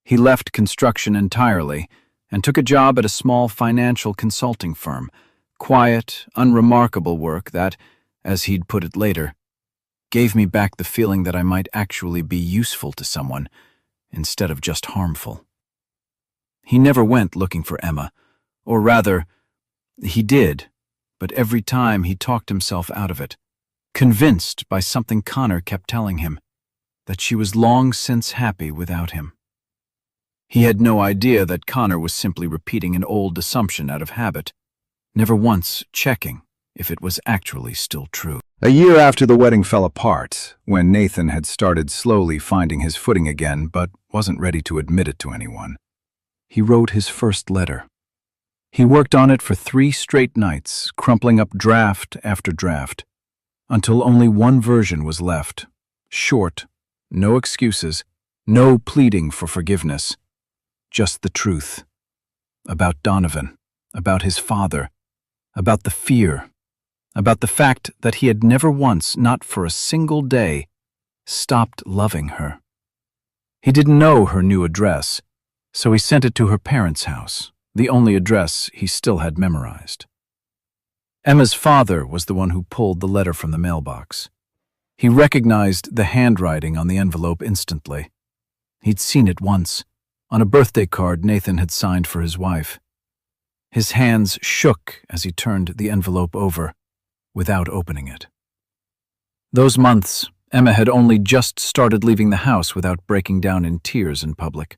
He left construction entirely and took a job at a small financial consulting firm, quiet, unremarkable work that, as he'd put it later, gave me back the feeling that I might actually be useful to someone instead of just harmful. He never went looking for Emma, or rather, he did, but every time he talked himself out of it, convinced by something Connor kept telling him, that she was long since happy without him. He had no idea that Connor was simply repeating an old assumption out of habit, never once checking if it was actually still true. A year after the wedding fell apart, when Nathan had started slowly finding his footing again but wasn't ready to admit it to anyone, he wrote his first letter. He worked on it for 3 straight nights, crumpling up draft after draft, until only one version was left. Short, no excuses, no pleading for forgiveness. Just the truth. About Donovan, about his father, about the fear, about the fact that he had never once, not for a single day, stopped loving her. He didn't know her new address, so he sent it to her parents' house, the only address he still had memorized. Emma's father was the one who pulled the letter from the mailbox. He recognized the handwriting on the envelope instantly. He'd seen it once, on a birthday card Nathan had signed for his wife. His hands shook as he turned the envelope over, without opening it. Those months, Emma had only just started leaving the house without breaking down in tears in public.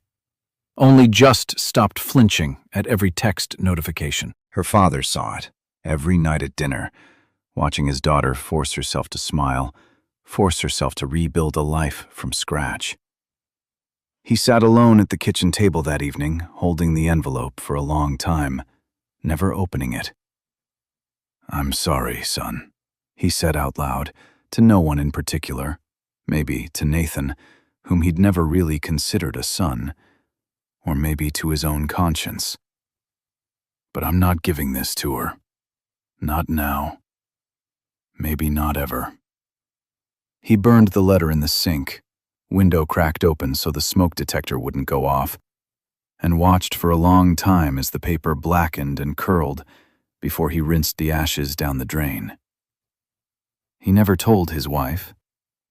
Only just stopped flinching at every text notification. Her father saw it, every night at dinner, watching his daughter force herself to smile, force herself to rebuild a life from scratch. He sat alone at the kitchen table that evening, holding the envelope for a long time, never opening it. "I'm sorry, son," he said out loud, to no one in particular, maybe to Nathan, whom he'd never really considered a son, or maybe to his own conscience. "But I'm not giving this to her. Not now. Maybe not ever." He burned the letter in the sink, window cracked open so the smoke detector wouldn't go off, and watched for a long time as the paper blackened and curled before he rinsed the ashes down the drain. He never told his wife,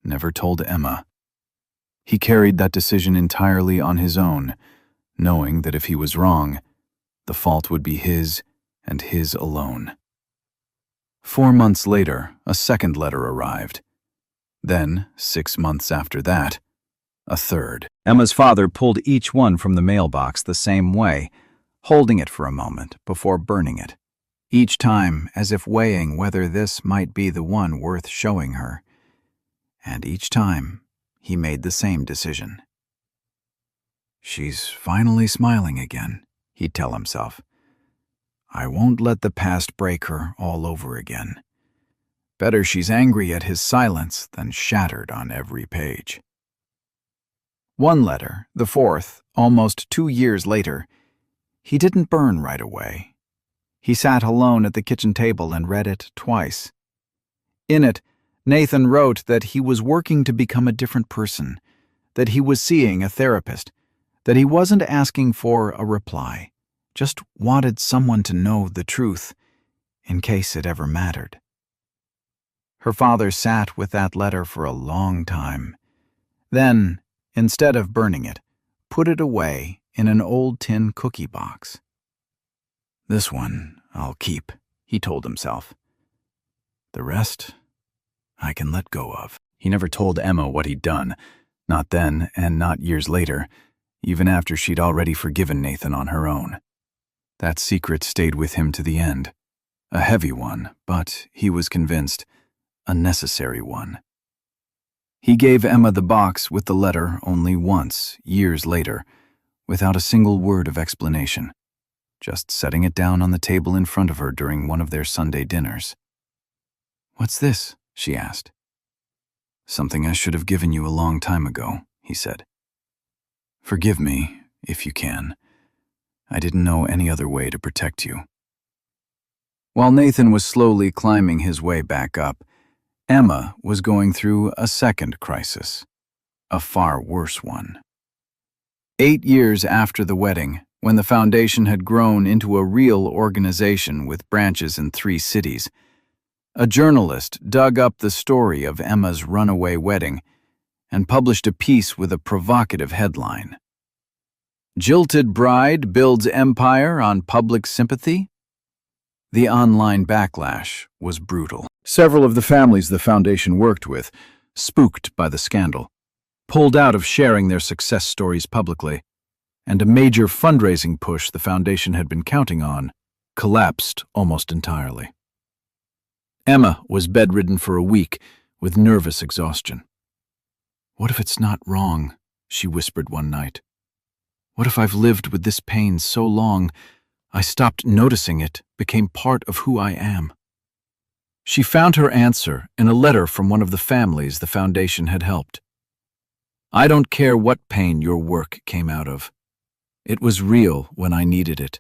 never told Emma. He carried that decision entirely on his own, knowing that if he was wrong, the fault would be his and his alone. 4 months later, a second letter arrived. Then, 6 months after that, a third. Emma's father pulled each one from the mailbox the same way, holding it for a moment before burning it, each time as if weighing whether this might be the one worth showing her. And each time, he made the same decision. "She's finally smiling again," he'd tell himself. "I won't let the past break her all over again. Better she's angry at his silence than shattered on every page." One letter, the fourth, almost 2 years later, he didn't burn right away. He sat alone at the kitchen table and read it twice. In it, Nathan wrote that he was working to become a different person, that he was seeing a therapist, that he wasn't asking for a reply, just wanted someone to know the truth, in case it ever mattered. Her father sat with that letter for a long time. Then, instead of burning it, put it away in an old tin cookie box. "This one I'll keep," he told himself. "The rest I can let go of." He never told Emma what he'd done, not then and not years later, even after she'd already forgiven Nathan on her own. That secret stayed with him to the end. A heavy one, but, he was convinced, a necessary one. He gave Emma the box with the letter only once, years later, without a single word of explanation, just setting it down on the table in front of her during one of their Sunday dinners. "What's this?" she asked. "Something I should have given you a long time ago," he said. "Forgive me, if you can. I didn't know any other way to protect you." While Nathan was slowly climbing his way back up, Emma was going through a second crisis, a far worse one. 8 years after the wedding, when the foundation had grown into a real organization with branches in 3 cities, a journalist dug up the story of Emma's runaway wedding and published a piece with a provocative headline. "Jilted Bride Builds Empire on Public Sympathy?" The online backlash was brutal. Several of the families the foundation worked with, spooked by the scandal, pulled out of sharing their success stories publicly. and a major fundraising push the foundation had been counting on collapsed almost entirely. Emma was bedridden for a week with nervous exhaustion. "What if it's not wrong?" she whispered one night. "What if I've lived with this pain so long, I stopped noticing it, became part of who I am?" She found her answer in a letter from one of the families the foundation had helped. "I don't care what pain your work came out of. It was real when I needed it.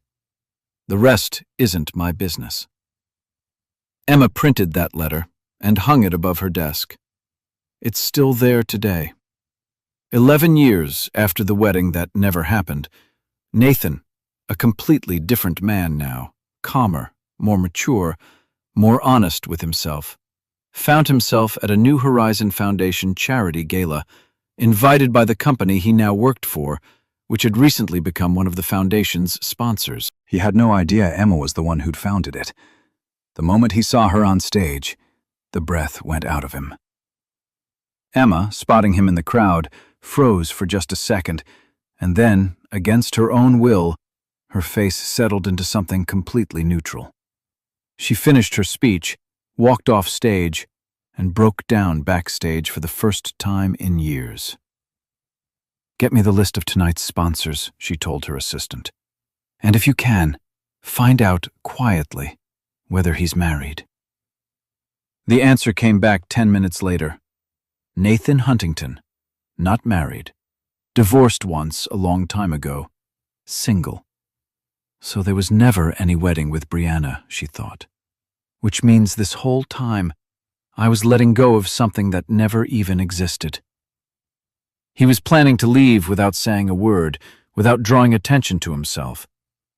The rest isn't my business." Emma printed that letter and hung it above her desk. It's still there today. 11 years after the wedding that never happened, Nathan, a completely different man now, calmer, more mature, more honest with himself, found himself at a New Horizon Foundation charity gala, invited by the company he now worked for, which had recently become one of the foundation's sponsors. He had no idea Emma was the one who'd founded it. The moment he saw her on stage, the breath went out of him. Emma, spotting him in the crowd, froze for just a second, and then, against her own will, her face settled into something completely neutral. She finished her speech, walked off stage, and broke down backstage for the first time in years. "Get me the list of tonight's sponsors," she told her assistant. "And if you can, find out quietly whether he's married." The answer came back 10 minutes later. Nathan Huntington, not married, divorced once a long time ago, single. So there was never any wedding with Brianna, she thought. Which means this whole time I was letting go of something that never even existed. He was planning to leave without saying a word, without drawing attention to himself,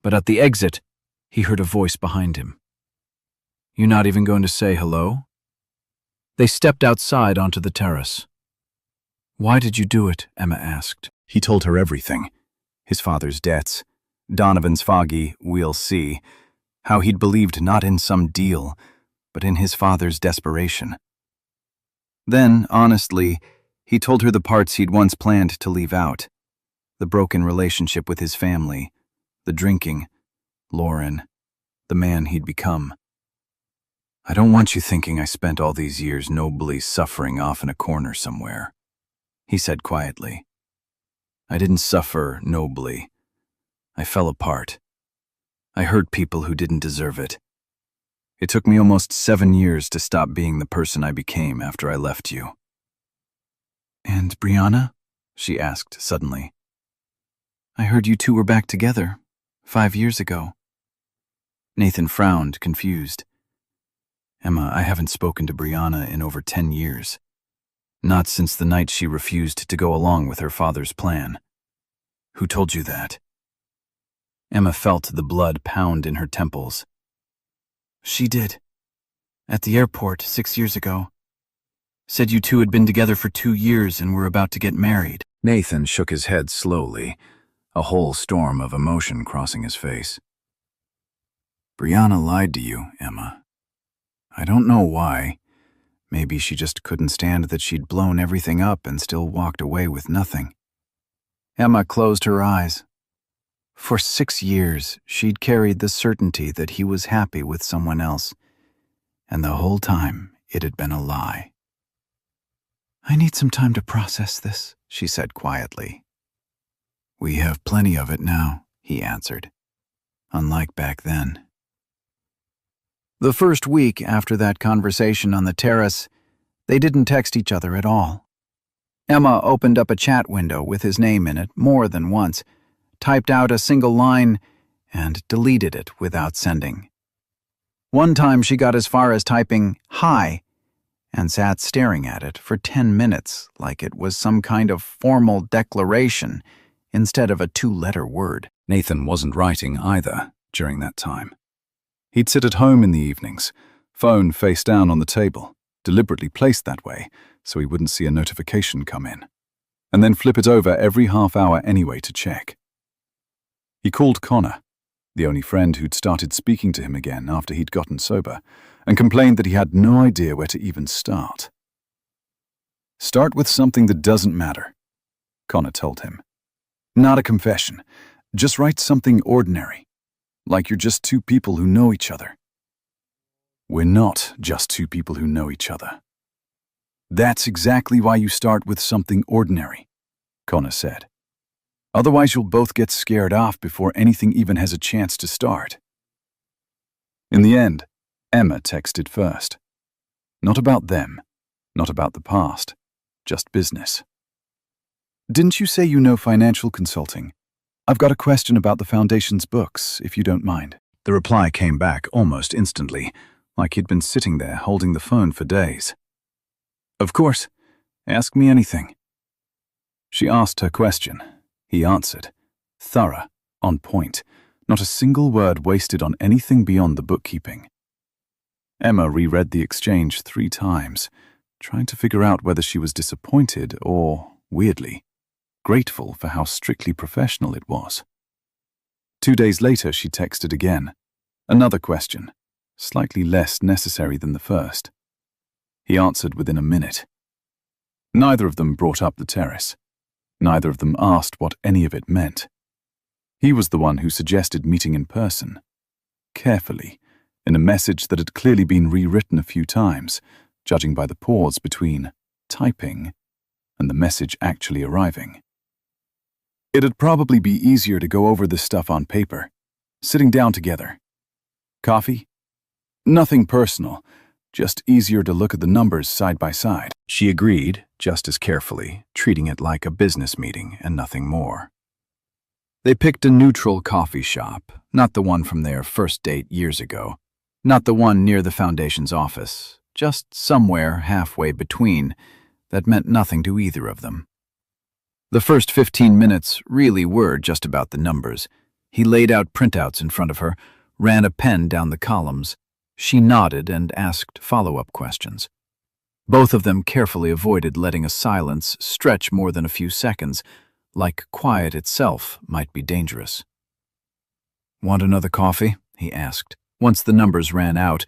but at the exit, he heard a voice behind him. "You not even going to say hello?" They stepped outside onto the terrace. "Why did you do it?" Emma asked. He told her everything. His father's debts, Donovan's foggy, "we'll see," how he'd believed not in some deal, but in his father's desperation. Then, honestly, he told her the parts he'd once planned to leave out. The broken relationship with his family, the drinking, Lauren, the man he'd become. "I don't want you thinking I spent all these years nobly suffering off in a corner somewhere," he said quietly. "I didn't suffer nobly. I fell apart. I hurt people who didn't deserve it. It took me almost 7 years to stop being the person I became after I left you." "And Brianna?" she asked suddenly. "I heard you two were back together 5 years ago." Nathan frowned, confused. "Emma, I haven't spoken to Brianna in over 10 years. Not since the night she refused to go along with her father's plan." "Who told you that?" Emma felt the blood pound in her temples. "She did. At the airport 6 years ago. Said you two had been together for 2 years and were about to get married." Nathan shook his head slowly, a whole storm of emotion crossing his face. "Brianna lied to you, Emma. I don't know why. Maybe she just couldn't stand that she'd blown everything up and still walked away with nothing." Emma closed her eyes. For 6 years, she'd carried the certainty that he was happy with someone else, and the whole time it had been a lie. "I need some time to process this," she said quietly. "We have plenty of it now," he answered, unlike back then. The first week after that conversation on the terrace, they didn't text each other at all. Emma opened up a chat window with his name in it more than once, typed out a single line, and deleted it without sending. One time she got as far as typing, "Hi," and sat staring at it for 10 minutes like it was some kind of formal declaration instead of a 2-letter word. Nathan wasn't writing either during that time. He'd sit at home in the evenings, phone face down on the table, deliberately placed that way so he wouldn't see a notification come in, and then flip it over every half hour anyway to check. He called Connor, the only friend who'd started speaking to him again after he'd gotten sober, and complained that he had no idea where to even start. "Start with something that doesn't matter," Connor told him. Not a confession. Just write something ordinary. Like you're just two people who know each other. We're not just two people who know each other. That's exactly why you start with something ordinary, Connor said. Otherwise you'll both get scared off before anything even has a chance to start. In the end, Emma texted first. Not about them, not about the past, just business. Didn't you say you know financial consulting? I've got a question about the Foundation's books, if you don't mind. The reply came back almost instantly, like he'd been sitting there holding the phone for days. Of course, ask me anything. She asked her question. He answered. Thorough, on point, not a single word wasted on anything beyond the bookkeeping. Emma reread the exchange 3 times, trying to figure out whether she was disappointed or, weirdly, grateful for how strictly professional it was. 2 days later, she texted again. Another question, slightly less necessary than the first. He answered within a minute. Neither of them brought up the terrace. Neither of them asked what any of it meant. He was the one who suggested meeting in person. Carefully, in a message that had clearly been rewritten a few times, judging by the pause between typing and the message actually arriving. It'd probably be easier to go over this stuff on paper, sitting down together. Coffee? Nothing personal, just easier to look at the numbers side by side. She agreed, just as carefully, treating it like a business meeting and nothing more. They picked a neutral coffee shop, not the one from their first date years ago, not the one near the Foundation's office, just somewhere halfway between that meant nothing to either of them. The first 15 minutes really were just about the numbers. He laid out printouts in front of her, ran a pen down the columns. She nodded and asked follow-up questions. Both of them carefully avoided letting a silence stretch more than a few seconds, like quiet itself might be dangerous. "Want another coffee?" he asked, once the numbers ran out,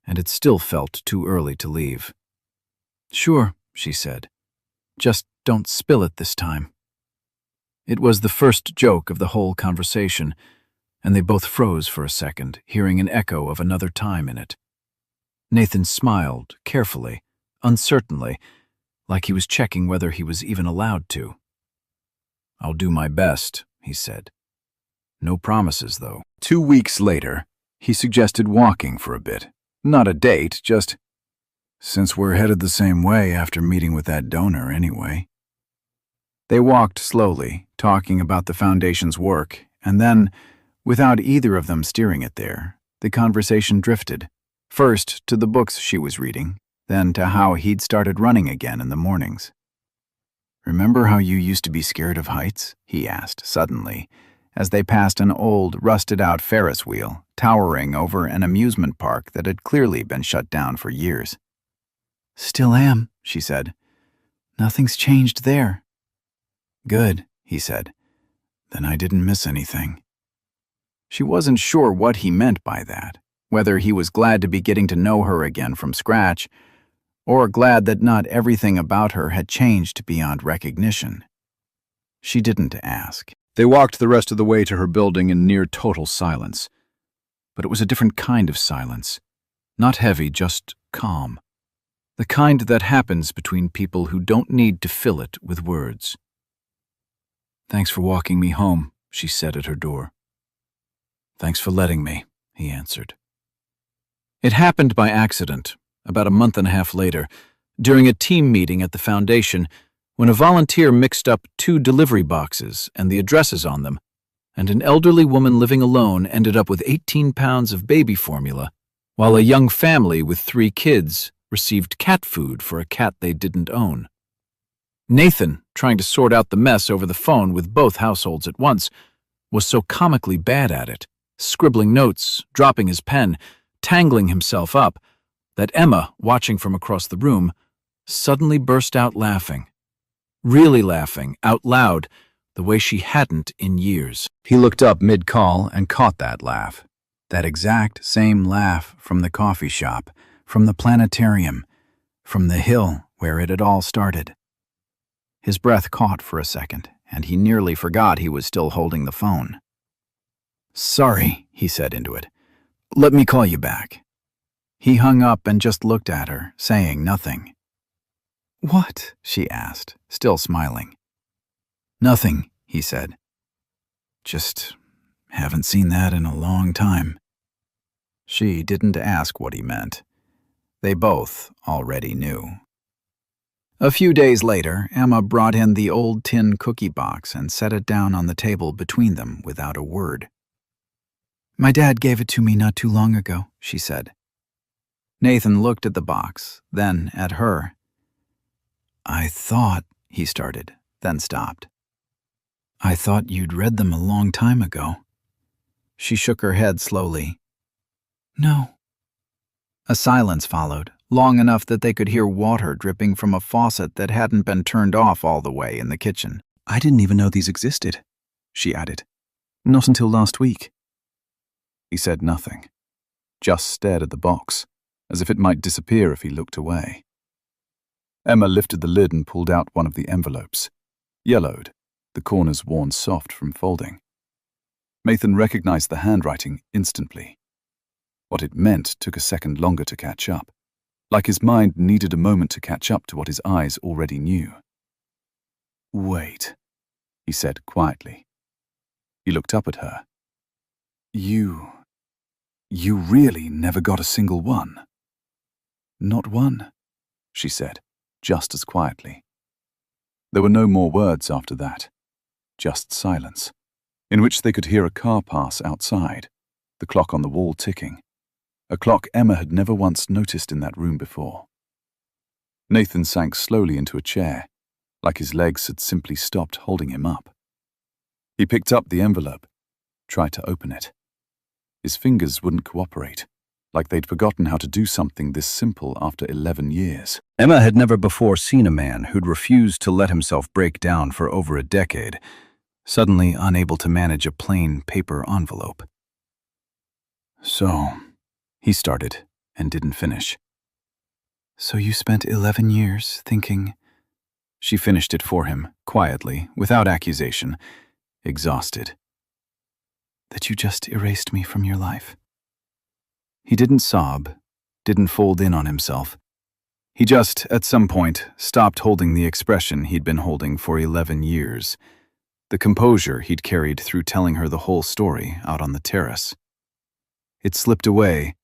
and it still felt too early to leave. "Sure," she said. "Just don't spill it this time." It was the first joke of the whole conversation, and they both froze for a second, hearing an echo of another time in it. Nathan smiled, carefully, uncertainly, like he was checking whether he was even allowed to. "I'll do my best," he said. No promises, though. 2 weeks later, he suggested walking for a bit. Not a date, just, since we're headed the same way after meeting with that donor anyway. They walked slowly, talking about the Foundation's work, and then, without either of them steering it there, the conversation drifted, first to the books she was reading, then to how he'd started running again in the mornings. "Remember how you used to be scared of heights?" he asked suddenly, as they passed an old, rusted-out Ferris wheel towering over an amusement park that had clearly been shut down for years. "Still am," she said. "Nothing's changed there." "Good," he said. "Then I didn't miss anything." She wasn't sure what he meant by that, whether he was glad to be getting to know her again from scratch, or glad that not everything about her had changed beyond recognition. She didn't ask. They walked the rest of the way to her building in near total silence. But it was a different kind of silence. Not heavy, just calm. The kind that happens between people who don't need to fill it with words. "Thanks for walking me home," she said at her door. "Thanks for letting me," he answered. It happened by accident, about a month and a half later, during a team meeting at the Foundation, when a volunteer mixed up 2 delivery boxes and the addresses on them, and an elderly woman living alone ended up with 18 pounds of baby formula, while a young family with 3 kids received cat food for a cat they didn't own. Nathan, trying to sort out the mess over the phone with both households at once, was so comically bad at it, scribbling notes, dropping his pen, tangling himself up, that Emma, watching from across the room, suddenly burst out laughing. Really laughing, out loud, the way she hadn't in years. He looked up mid-call and caught that laugh. That exact same laugh from the coffee shop, from the planetarium, from the hill where it had all started. His breath caught for a second, and he nearly forgot he was still holding the phone. "Sorry," he said into it. "Let me call you back." He hung up and just looked at her, saying nothing. "What?" she asked, still smiling. "Nothing," he said. "Just haven't seen that in a long time." She didn't ask what he meant. They both already knew. A few days later, Emma brought in the old tin cookie box and set it down on the table between them without a word. "My dad gave it to me not too long ago," she said. Nathan looked at the box, then at her. "I thought," he started, then stopped. "I thought you'd read them a long time ago." She shook her head slowly. "No." A silence followed, long enough that they could hear water dripping from a faucet that hadn't been turned off all the way in the kitchen. "I didn't even know these existed," she added. "Not until last week." He said nothing, just stared at the box, as if it might disappear if he looked away. Emma lifted the lid and pulled out one of the envelopes. Yellowed, the corners worn soft from folding. Nathan recognized the handwriting instantly. What it meant took a second longer to catch up, like his mind needed a moment to catch up to what his eyes already knew. "Wait," he said quietly. He looked up at her. You really never got a single one?" "Not one," she said, just as quietly. There were no more words after that, just silence, in which they could hear a car pass outside, the clock on the wall ticking, a clock Emma had never once noticed in that room before. Nathan sank slowly into a chair, like his legs had simply stopped holding him up. He picked up the envelope, tried to open it. His fingers wouldn't cooperate, like they'd forgotten how to do something this simple after 11 years. Emma had never before seen a man who'd refused to let himself break down for over a decade, suddenly unable to manage a plain paper envelope. "So," he started and didn't finish. "So you spent 11 years thinking—" She finished it for him, quietly, without accusation, exhausted. "That you just erased me from your life." He didn't sob, didn't fold in on himself. He just, at some point, stopped holding the expression he'd been holding for 11 years, the composure he'd carried through telling her the whole story out on the terrace. It slipped away,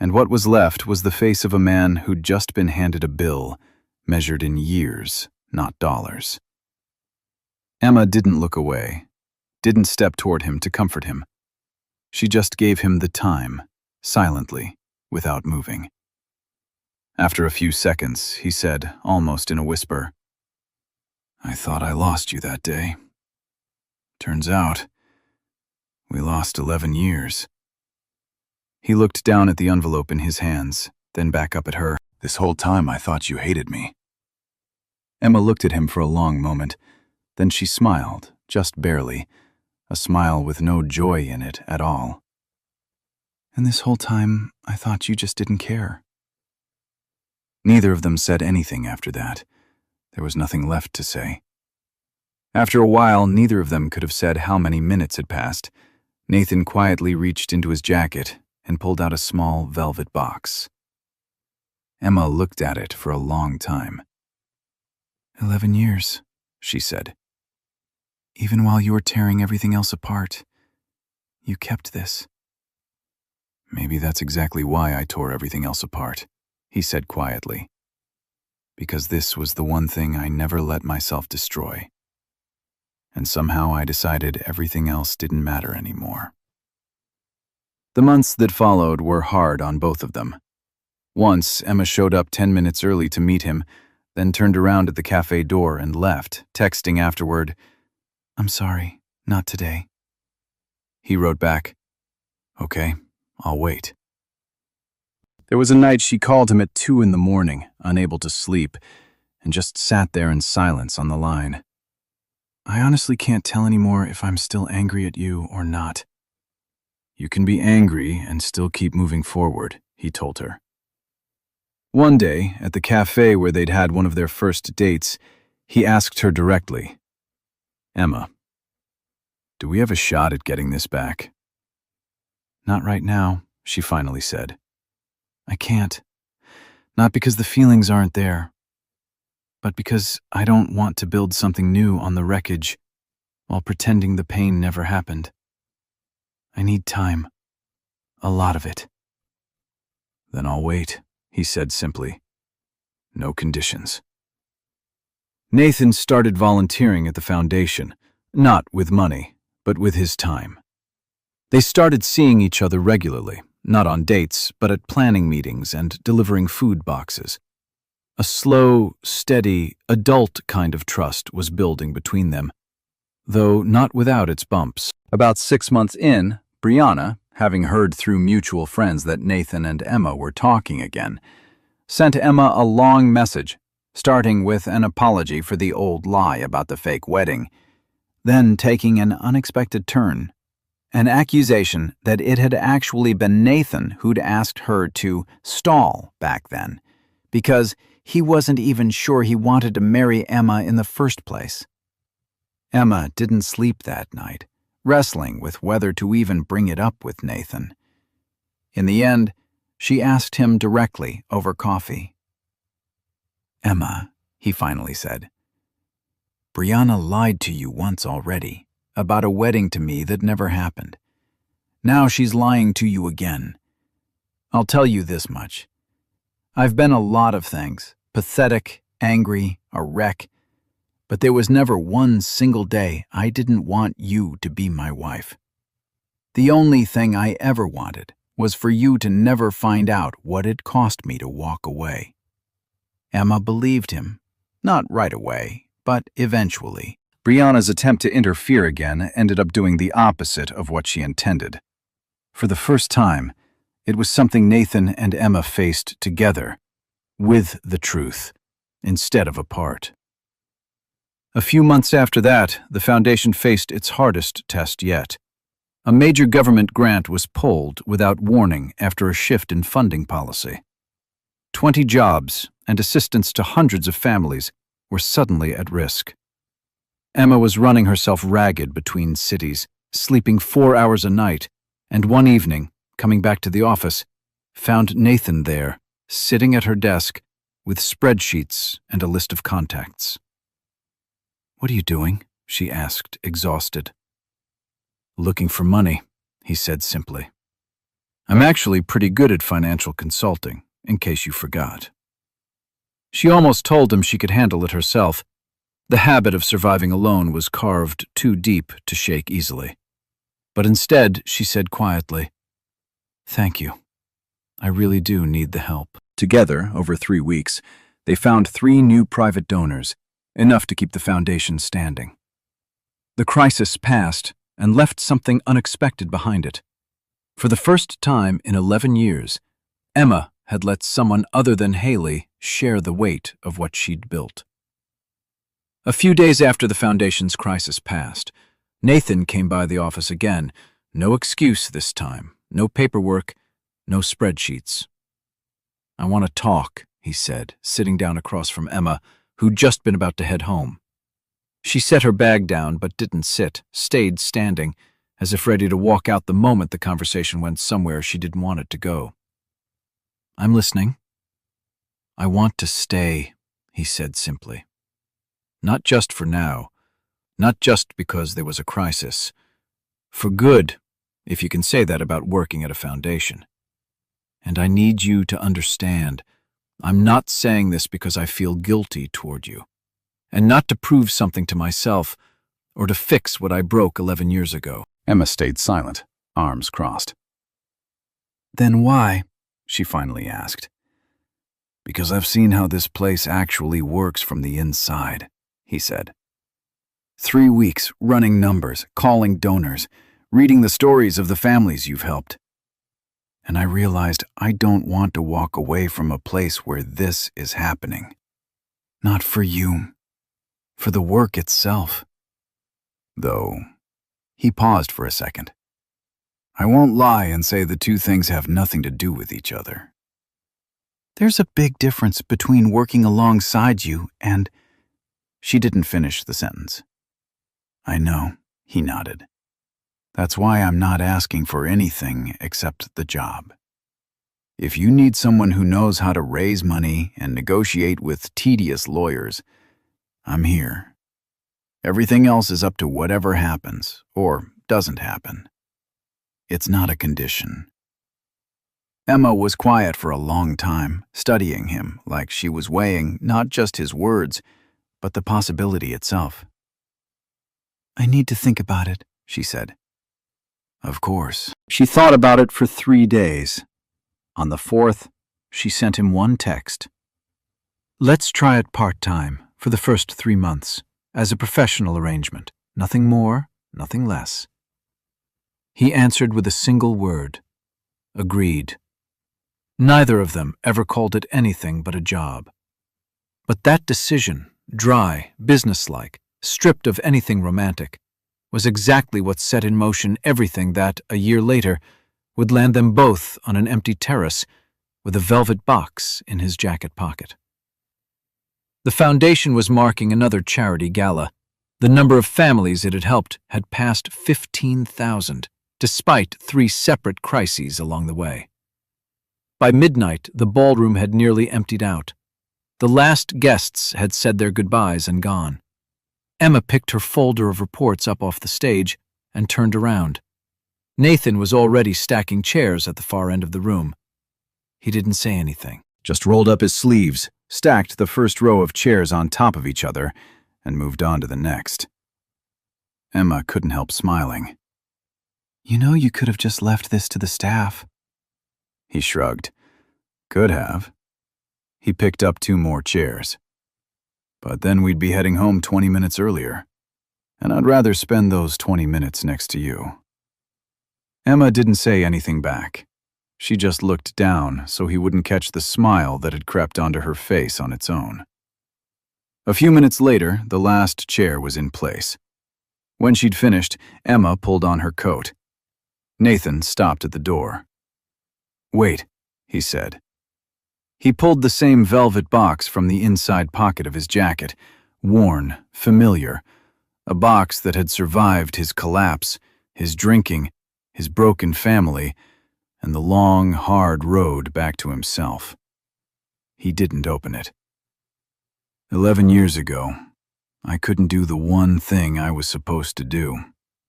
and what was left was the face of a man who'd just been handed a bill, measured in years, not dollars. Emma didn't look away, didn't step toward him to comfort him. She just gave him the time, silently, without moving. After a few seconds, he said, almost in a whisper, "I thought I lost you that day. Turns out, we lost 11 years. He looked down at the envelope in his hands, then back up at her. "This whole time I thought you hated me." Emma looked at him for a long moment. Then she smiled, just barely, a smile with no joy in it at all. "And this whole time, I thought you just didn't care." Neither of them said anything after that. There was nothing left to say. After a while, neither of them could have said how many minutes had passed. Nathan quietly reached into his jacket and pulled out a small velvet box. Emma looked at it for a long time. 11 years, she said. Even while you were tearing everything else apart, you kept this. Maybe that's exactly why I tore everything else apart, he said quietly. Because this was the one thing I never let myself destroy. And somehow I decided everything else didn't matter anymore. The months that followed were hard on both of them. Once, Emma showed up 10 minutes early to meet him, then turned around at the cafe door and left, texting afterward, "I'm sorry, not today." He wrote back, "Okay, I'll wait." There was a night she called him at 2 a.m, unable to sleep, and just sat there in silence on the line. "I honestly can't tell anymore if I'm still angry at you or not." "You can be angry and still keep moving forward," he told her. One day, at the cafe where they'd had one of their first dates, he asked her directly, Emma, do we have a shot at getting this back? Not right now, she finally said. I can't. Not because the feelings aren't there, but because I don't want to build something new on the wreckage while pretending the pain never happened. I need time. A lot of it. Then I'll wait, he said simply. No conditions. Nathan started volunteering at the foundation, not with money, but with his time. They started seeing each other regularly, not on dates, but at planning meetings and delivering food boxes. A slow, steady, adult kind of trust was building between them, though not without its bumps. About 6 months in, Brianna, having heard through mutual friends that Nathan and Emma were talking again, sent Emma a long message, starting with an apology for the old lie about the fake wedding, then taking an unexpected turn, an accusation that it had actually been Nathan who'd asked her to stall back then, because he wasn't even sure he wanted to marry Emma in the first place. Emma didn't sleep that night, wrestling with whether to even bring it up with Nathan. In the end, she asked him directly over coffee. "Emma," he finally said, "Brianna lied to you once already about a wedding to me that never happened. Now she's lying to you again. I'll tell you this much. I've been a lot of things, pathetic, angry, a wreck, but there was never one single day I didn't want you to be my wife. The only thing I ever wanted was for you to never find out what it cost me to walk away." Emma believed him, not right away, but eventually. Brianna's attempt to interfere again ended up doing the opposite of what she intended. For the first time, it was something Nathan and Emma faced together, with the truth, instead of apart. A few months after that, the foundation faced its hardest test yet. A major government grant was pulled without warning after a shift in funding policy. 20 jobs and assistance to hundreds of families were suddenly at risk. Emma was running herself ragged between cities, sleeping 4 hours a night, and one evening, coming back to the office, found Nathan there, sitting at her desk, with spreadsheets and a list of contacts. "What are you doing?" she asked, exhausted. "Looking for money," he said simply. "I'm actually pretty good at financial consulting, in case you forgot." She almost told him she could handle it herself. The habit of surviving alone was carved too deep to shake easily. But instead, she said quietly, "Thank you. I really do need the help." Together, over 3 weeks, they found 3 new private donors, enough to keep the foundation standing. The crisis passed and left something unexpected behind it. For the first time in 11 years, Emma had let someone other than Haley share the weight of what she'd built. A few days after the foundation's crisis passed, Nathan came by the office again. No excuse this time, no paperwork, no spreadsheets. "I want to talk," he said, sitting down across from Emma, who'd just been about to head home. She set her bag down but didn't sit, stayed standing, as if ready to walk out the moment the conversation went somewhere she didn't want it to go. "I'm listening." "I want to stay," he said simply. "Not just for now, not just because there was a crisis. For good, if you can say that about working at a foundation. And I need you to understand, I'm not saying this because I feel guilty toward you, and not to prove something to myself or to fix what I broke 11 years ago." Emma stayed silent, arms crossed. "Then why?" she finally asked. "Because I've seen how this place actually works from the inside," he said. 3 weeks running numbers, calling donors, reading the stories of the families you've helped. And I realized I don't want to walk away from a place where this is happening. Not for you, for the work itself. Though, he paused for a second. I won't lie and say the two things have nothing to do with each other. There's a big difference between working alongside you and... She didn't finish the sentence. I know, he nodded. That's why I'm not asking for anything except the job. If you need someone who knows how to raise money and negotiate with tedious lawyers, I'm here. Everything else is up to whatever happens, or doesn't happen. It's not a condition. Emma was quiet for a long time, studying him like she was weighing not just his words, but the possibility itself. I need to think about it, she said. Of course. She thought about it for 3 days. On the 4th, she sent him one text. Let's try it part-time for the first 3 months, as a professional arrangement. Nothing more, nothing less. He answered with a single word. Agreed. Neither of them ever called it anything but a job. But that decision, dry, businesslike, stripped of anything romantic, was exactly what set in motion everything that, a year later, would land them both on an empty terrace with a velvet box in his jacket pocket. The foundation was marking another charity gala. The number of families it had helped had passed 15,000, despite 3 separate crises along the way. By midnight, the ballroom had nearly emptied out. The last guests had said their goodbyes and gone. Emma picked her folder of reports up off the stage and turned around. Nathan was already stacking chairs at the far end of the room. He didn't say anything, Just rolled up his sleeves, stacked the first row of chairs on top of each other, and moved on to the next. Emma couldn't help smiling. You know you could have just left this to the staff. He shrugged. Could have. He picked up 2 more chairs. But then we'd be heading home 20 minutes earlier, and I'd rather spend those 20 minutes next to you. Emma didn't say anything back. She just looked down so he wouldn't catch the smile that had crept onto her face on its own. A few minutes later, the last chair was in place. When she'd finished, Emma pulled on her coat. Nathan stopped at the door. Wait, he said. He pulled the same velvet box from the inside pocket of his jacket, worn, familiar, a box that had survived his collapse, his drinking, his broken family, and the long, hard road back to himself. He didn't open it. 11 years ago, I couldn't do the one thing I was supposed to do,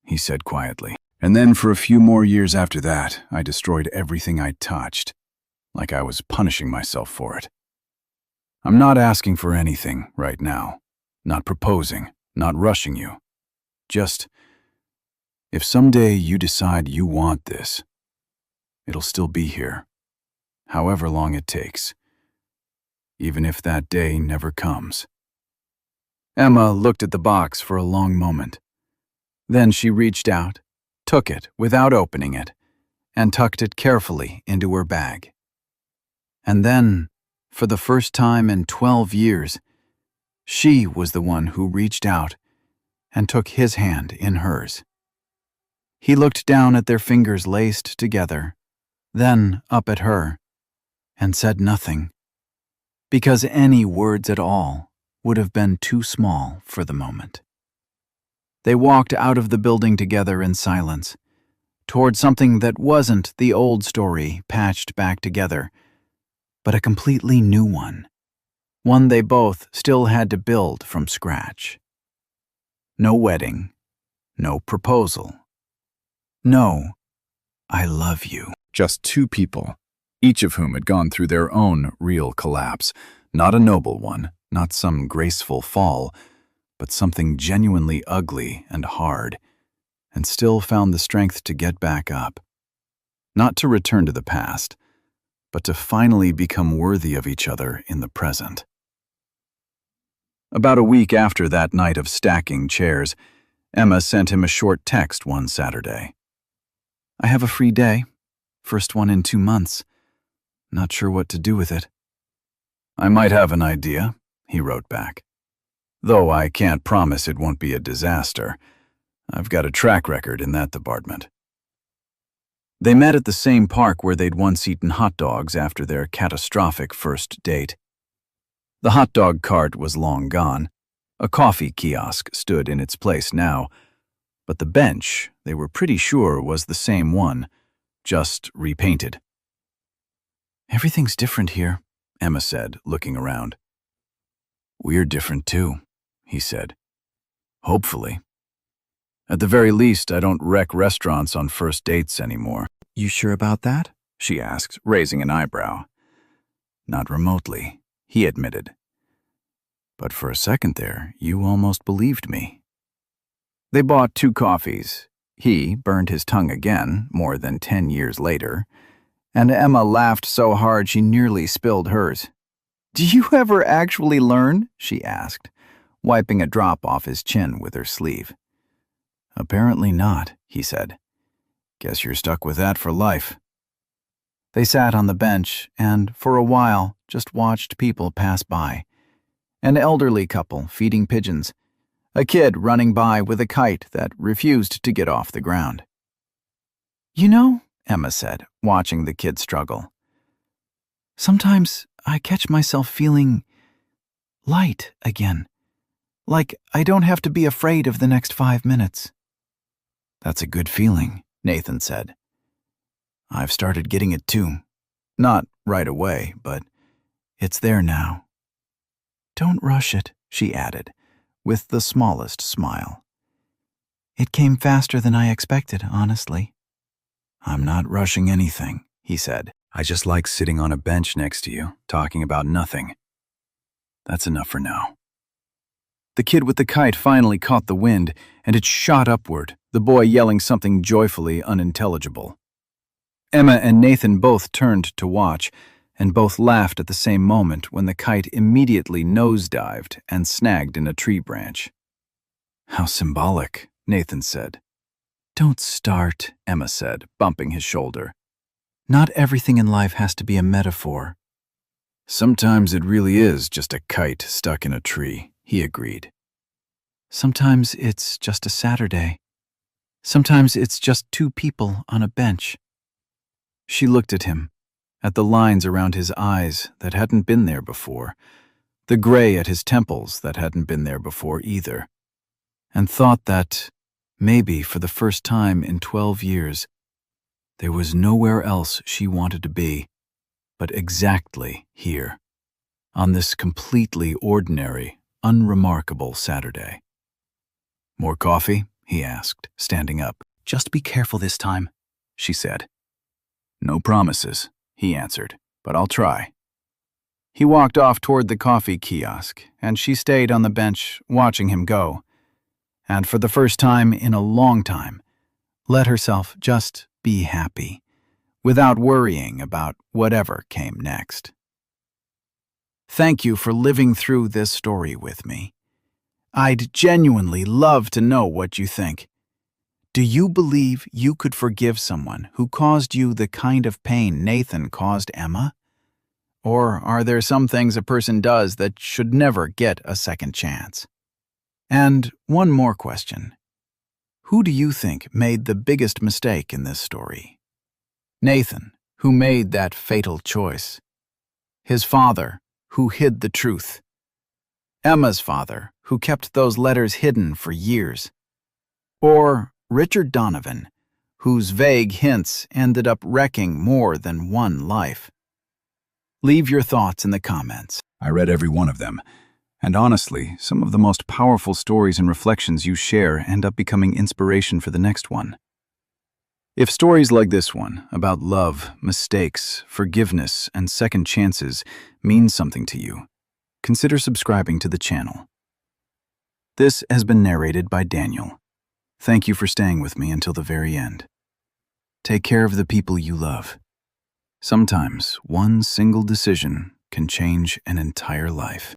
he said quietly. And then for a few more years after that, I destroyed everything I touched, like I was punishing myself for it. I'm not asking for anything right now, not proposing, not rushing you. Just, if someday you decide you want this, it'll still be here, however long it takes, even if that day never comes. Emma looked at the box for a long moment. Then she reached out, took it without opening it, and tucked it carefully into her bag. And then, for the first time in 12 years, she was the one who reached out and took his hand in hers. He looked down at their fingers laced together, then up at her, and said nothing, because any words at all would have been too small for the moment. They walked out of the building together in silence, toward something that wasn't the old story patched back together, but a completely new one they both still had to build from scratch. No wedding, no proposal. No, I love you. Just 2 people, each of whom had gone through their own real collapse, not a noble one, not some graceful fall, but something genuinely ugly and hard, and still found the strength to get back up. Not to return to the past, but to finally become worthy of each other in the present. About a week after that night of stacking chairs, Emma sent him a short text one Saturday. I have a free day, first one in 2 months. Not sure what to do with it. I might have an idea, he wrote back. Though I can't promise it won't be a disaster. I've got a track record in that department. They met at the same park where they'd once eaten hot dogs after their catastrophic first date. The hot dog cart was long gone. A coffee kiosk stood in its place now, But the bench, they were pretty sure, was the same one, just repainted. "Everything's different here," Emma said, looking around. "We're different too," he said. "Hopefully. At the very least, I don't wreck restaurants on first dates anymore." "You sure about that?" she asked, raising an eyebrow. "Not remotely," he admitted. "But for a second there, you almost believed me." They bought 2 coffees. He burned his tongue again, more than 10 years later, and Emma laughed so hard she nearly spilled hers. "Do you ever actually learn?" she asked, wiping a drop off his chin with her sleeve. "Apparently not," he said. "Guess you're stuck with that for life." They sat on the bench and, for a while, just watched people pass by. An elderly couple feeding pigeons, a kid running by with a kite that refused to get off the ground. "You know," Emma said, watching the kid struggle, "sometimes I catch myself feeling light again, like I don't have to be afraid of the next 5 minutes." "That's a good feeling," Nathan said. "I've started getting it too. Not right away, but it's there now." "Don't rush it," she added, with the smallest smile. "It came faster than I expected, honestly." "I'm not rushing anything," he said. "I just like sitting on a bench next to you, talking about nothing. That's enough for now." The kid with the kite finally caught the wind, and it shot upward, the boy yelling something joyfully unintelligible. Emma and Nathan both turned to watch, and both laughed at the same moment when the kite immediately nosedived and snagged in a tree branch. "How symbolic," Nathan said. "Don't start," Emma said, bumping his shoulder. "Not everything in life has to be a metaphor." "Sometimes it really is just a kite stuck in a tree," he agreed. "Sometimes it's just a Saturday. Sometimes it's just 2 people on a bench." She looked at him, at the lines around his eyes that hadn't been there before, the gray at his temples that hadn't been there before either, and thought that, maybe for the first time in 12 years, there was nowhere else she wanted to be, but exactly here, on this completely ordinary, unremarkable Saturday. "More coffee?" he asked, standing up. "Just be careful this time," she said. "No promises," he answered, "but I'll try." He walked off toward the coffee kiosk, and she stayed on the bench watching him go, and for the first time in a long time, let herself just be happy, without worrying about whatever came next. Thank you for living through this story with me. I'd genuinely love to know what you think. Do you believe you could forgive someone who caused you the kind of pain Nathan caused Emma? Or are there some things a person does that should never get a second chance? And one more question. Who do you think made the biggest mistake in this story? Nathan, who made that fatal choice. His father, who hid the truth. Emma's father, who kept those letters hidden for years. Or Richard Donovan, whose vague hints ended up wrecking more than one life. Leave your thoughts in the comments. I read every one of them, and honestly, some of the most powerful stories and reflections you share end up becoming inspiration for the next one. If stories like this one, about love, mistakes, forgiveness, and second chances, mean something to you, consider subscribing to the channel. This has been narrated by Daniel. Thank you for staying with me until the very end. Take care of the people you love. Sometimes one single decision can change an entire life.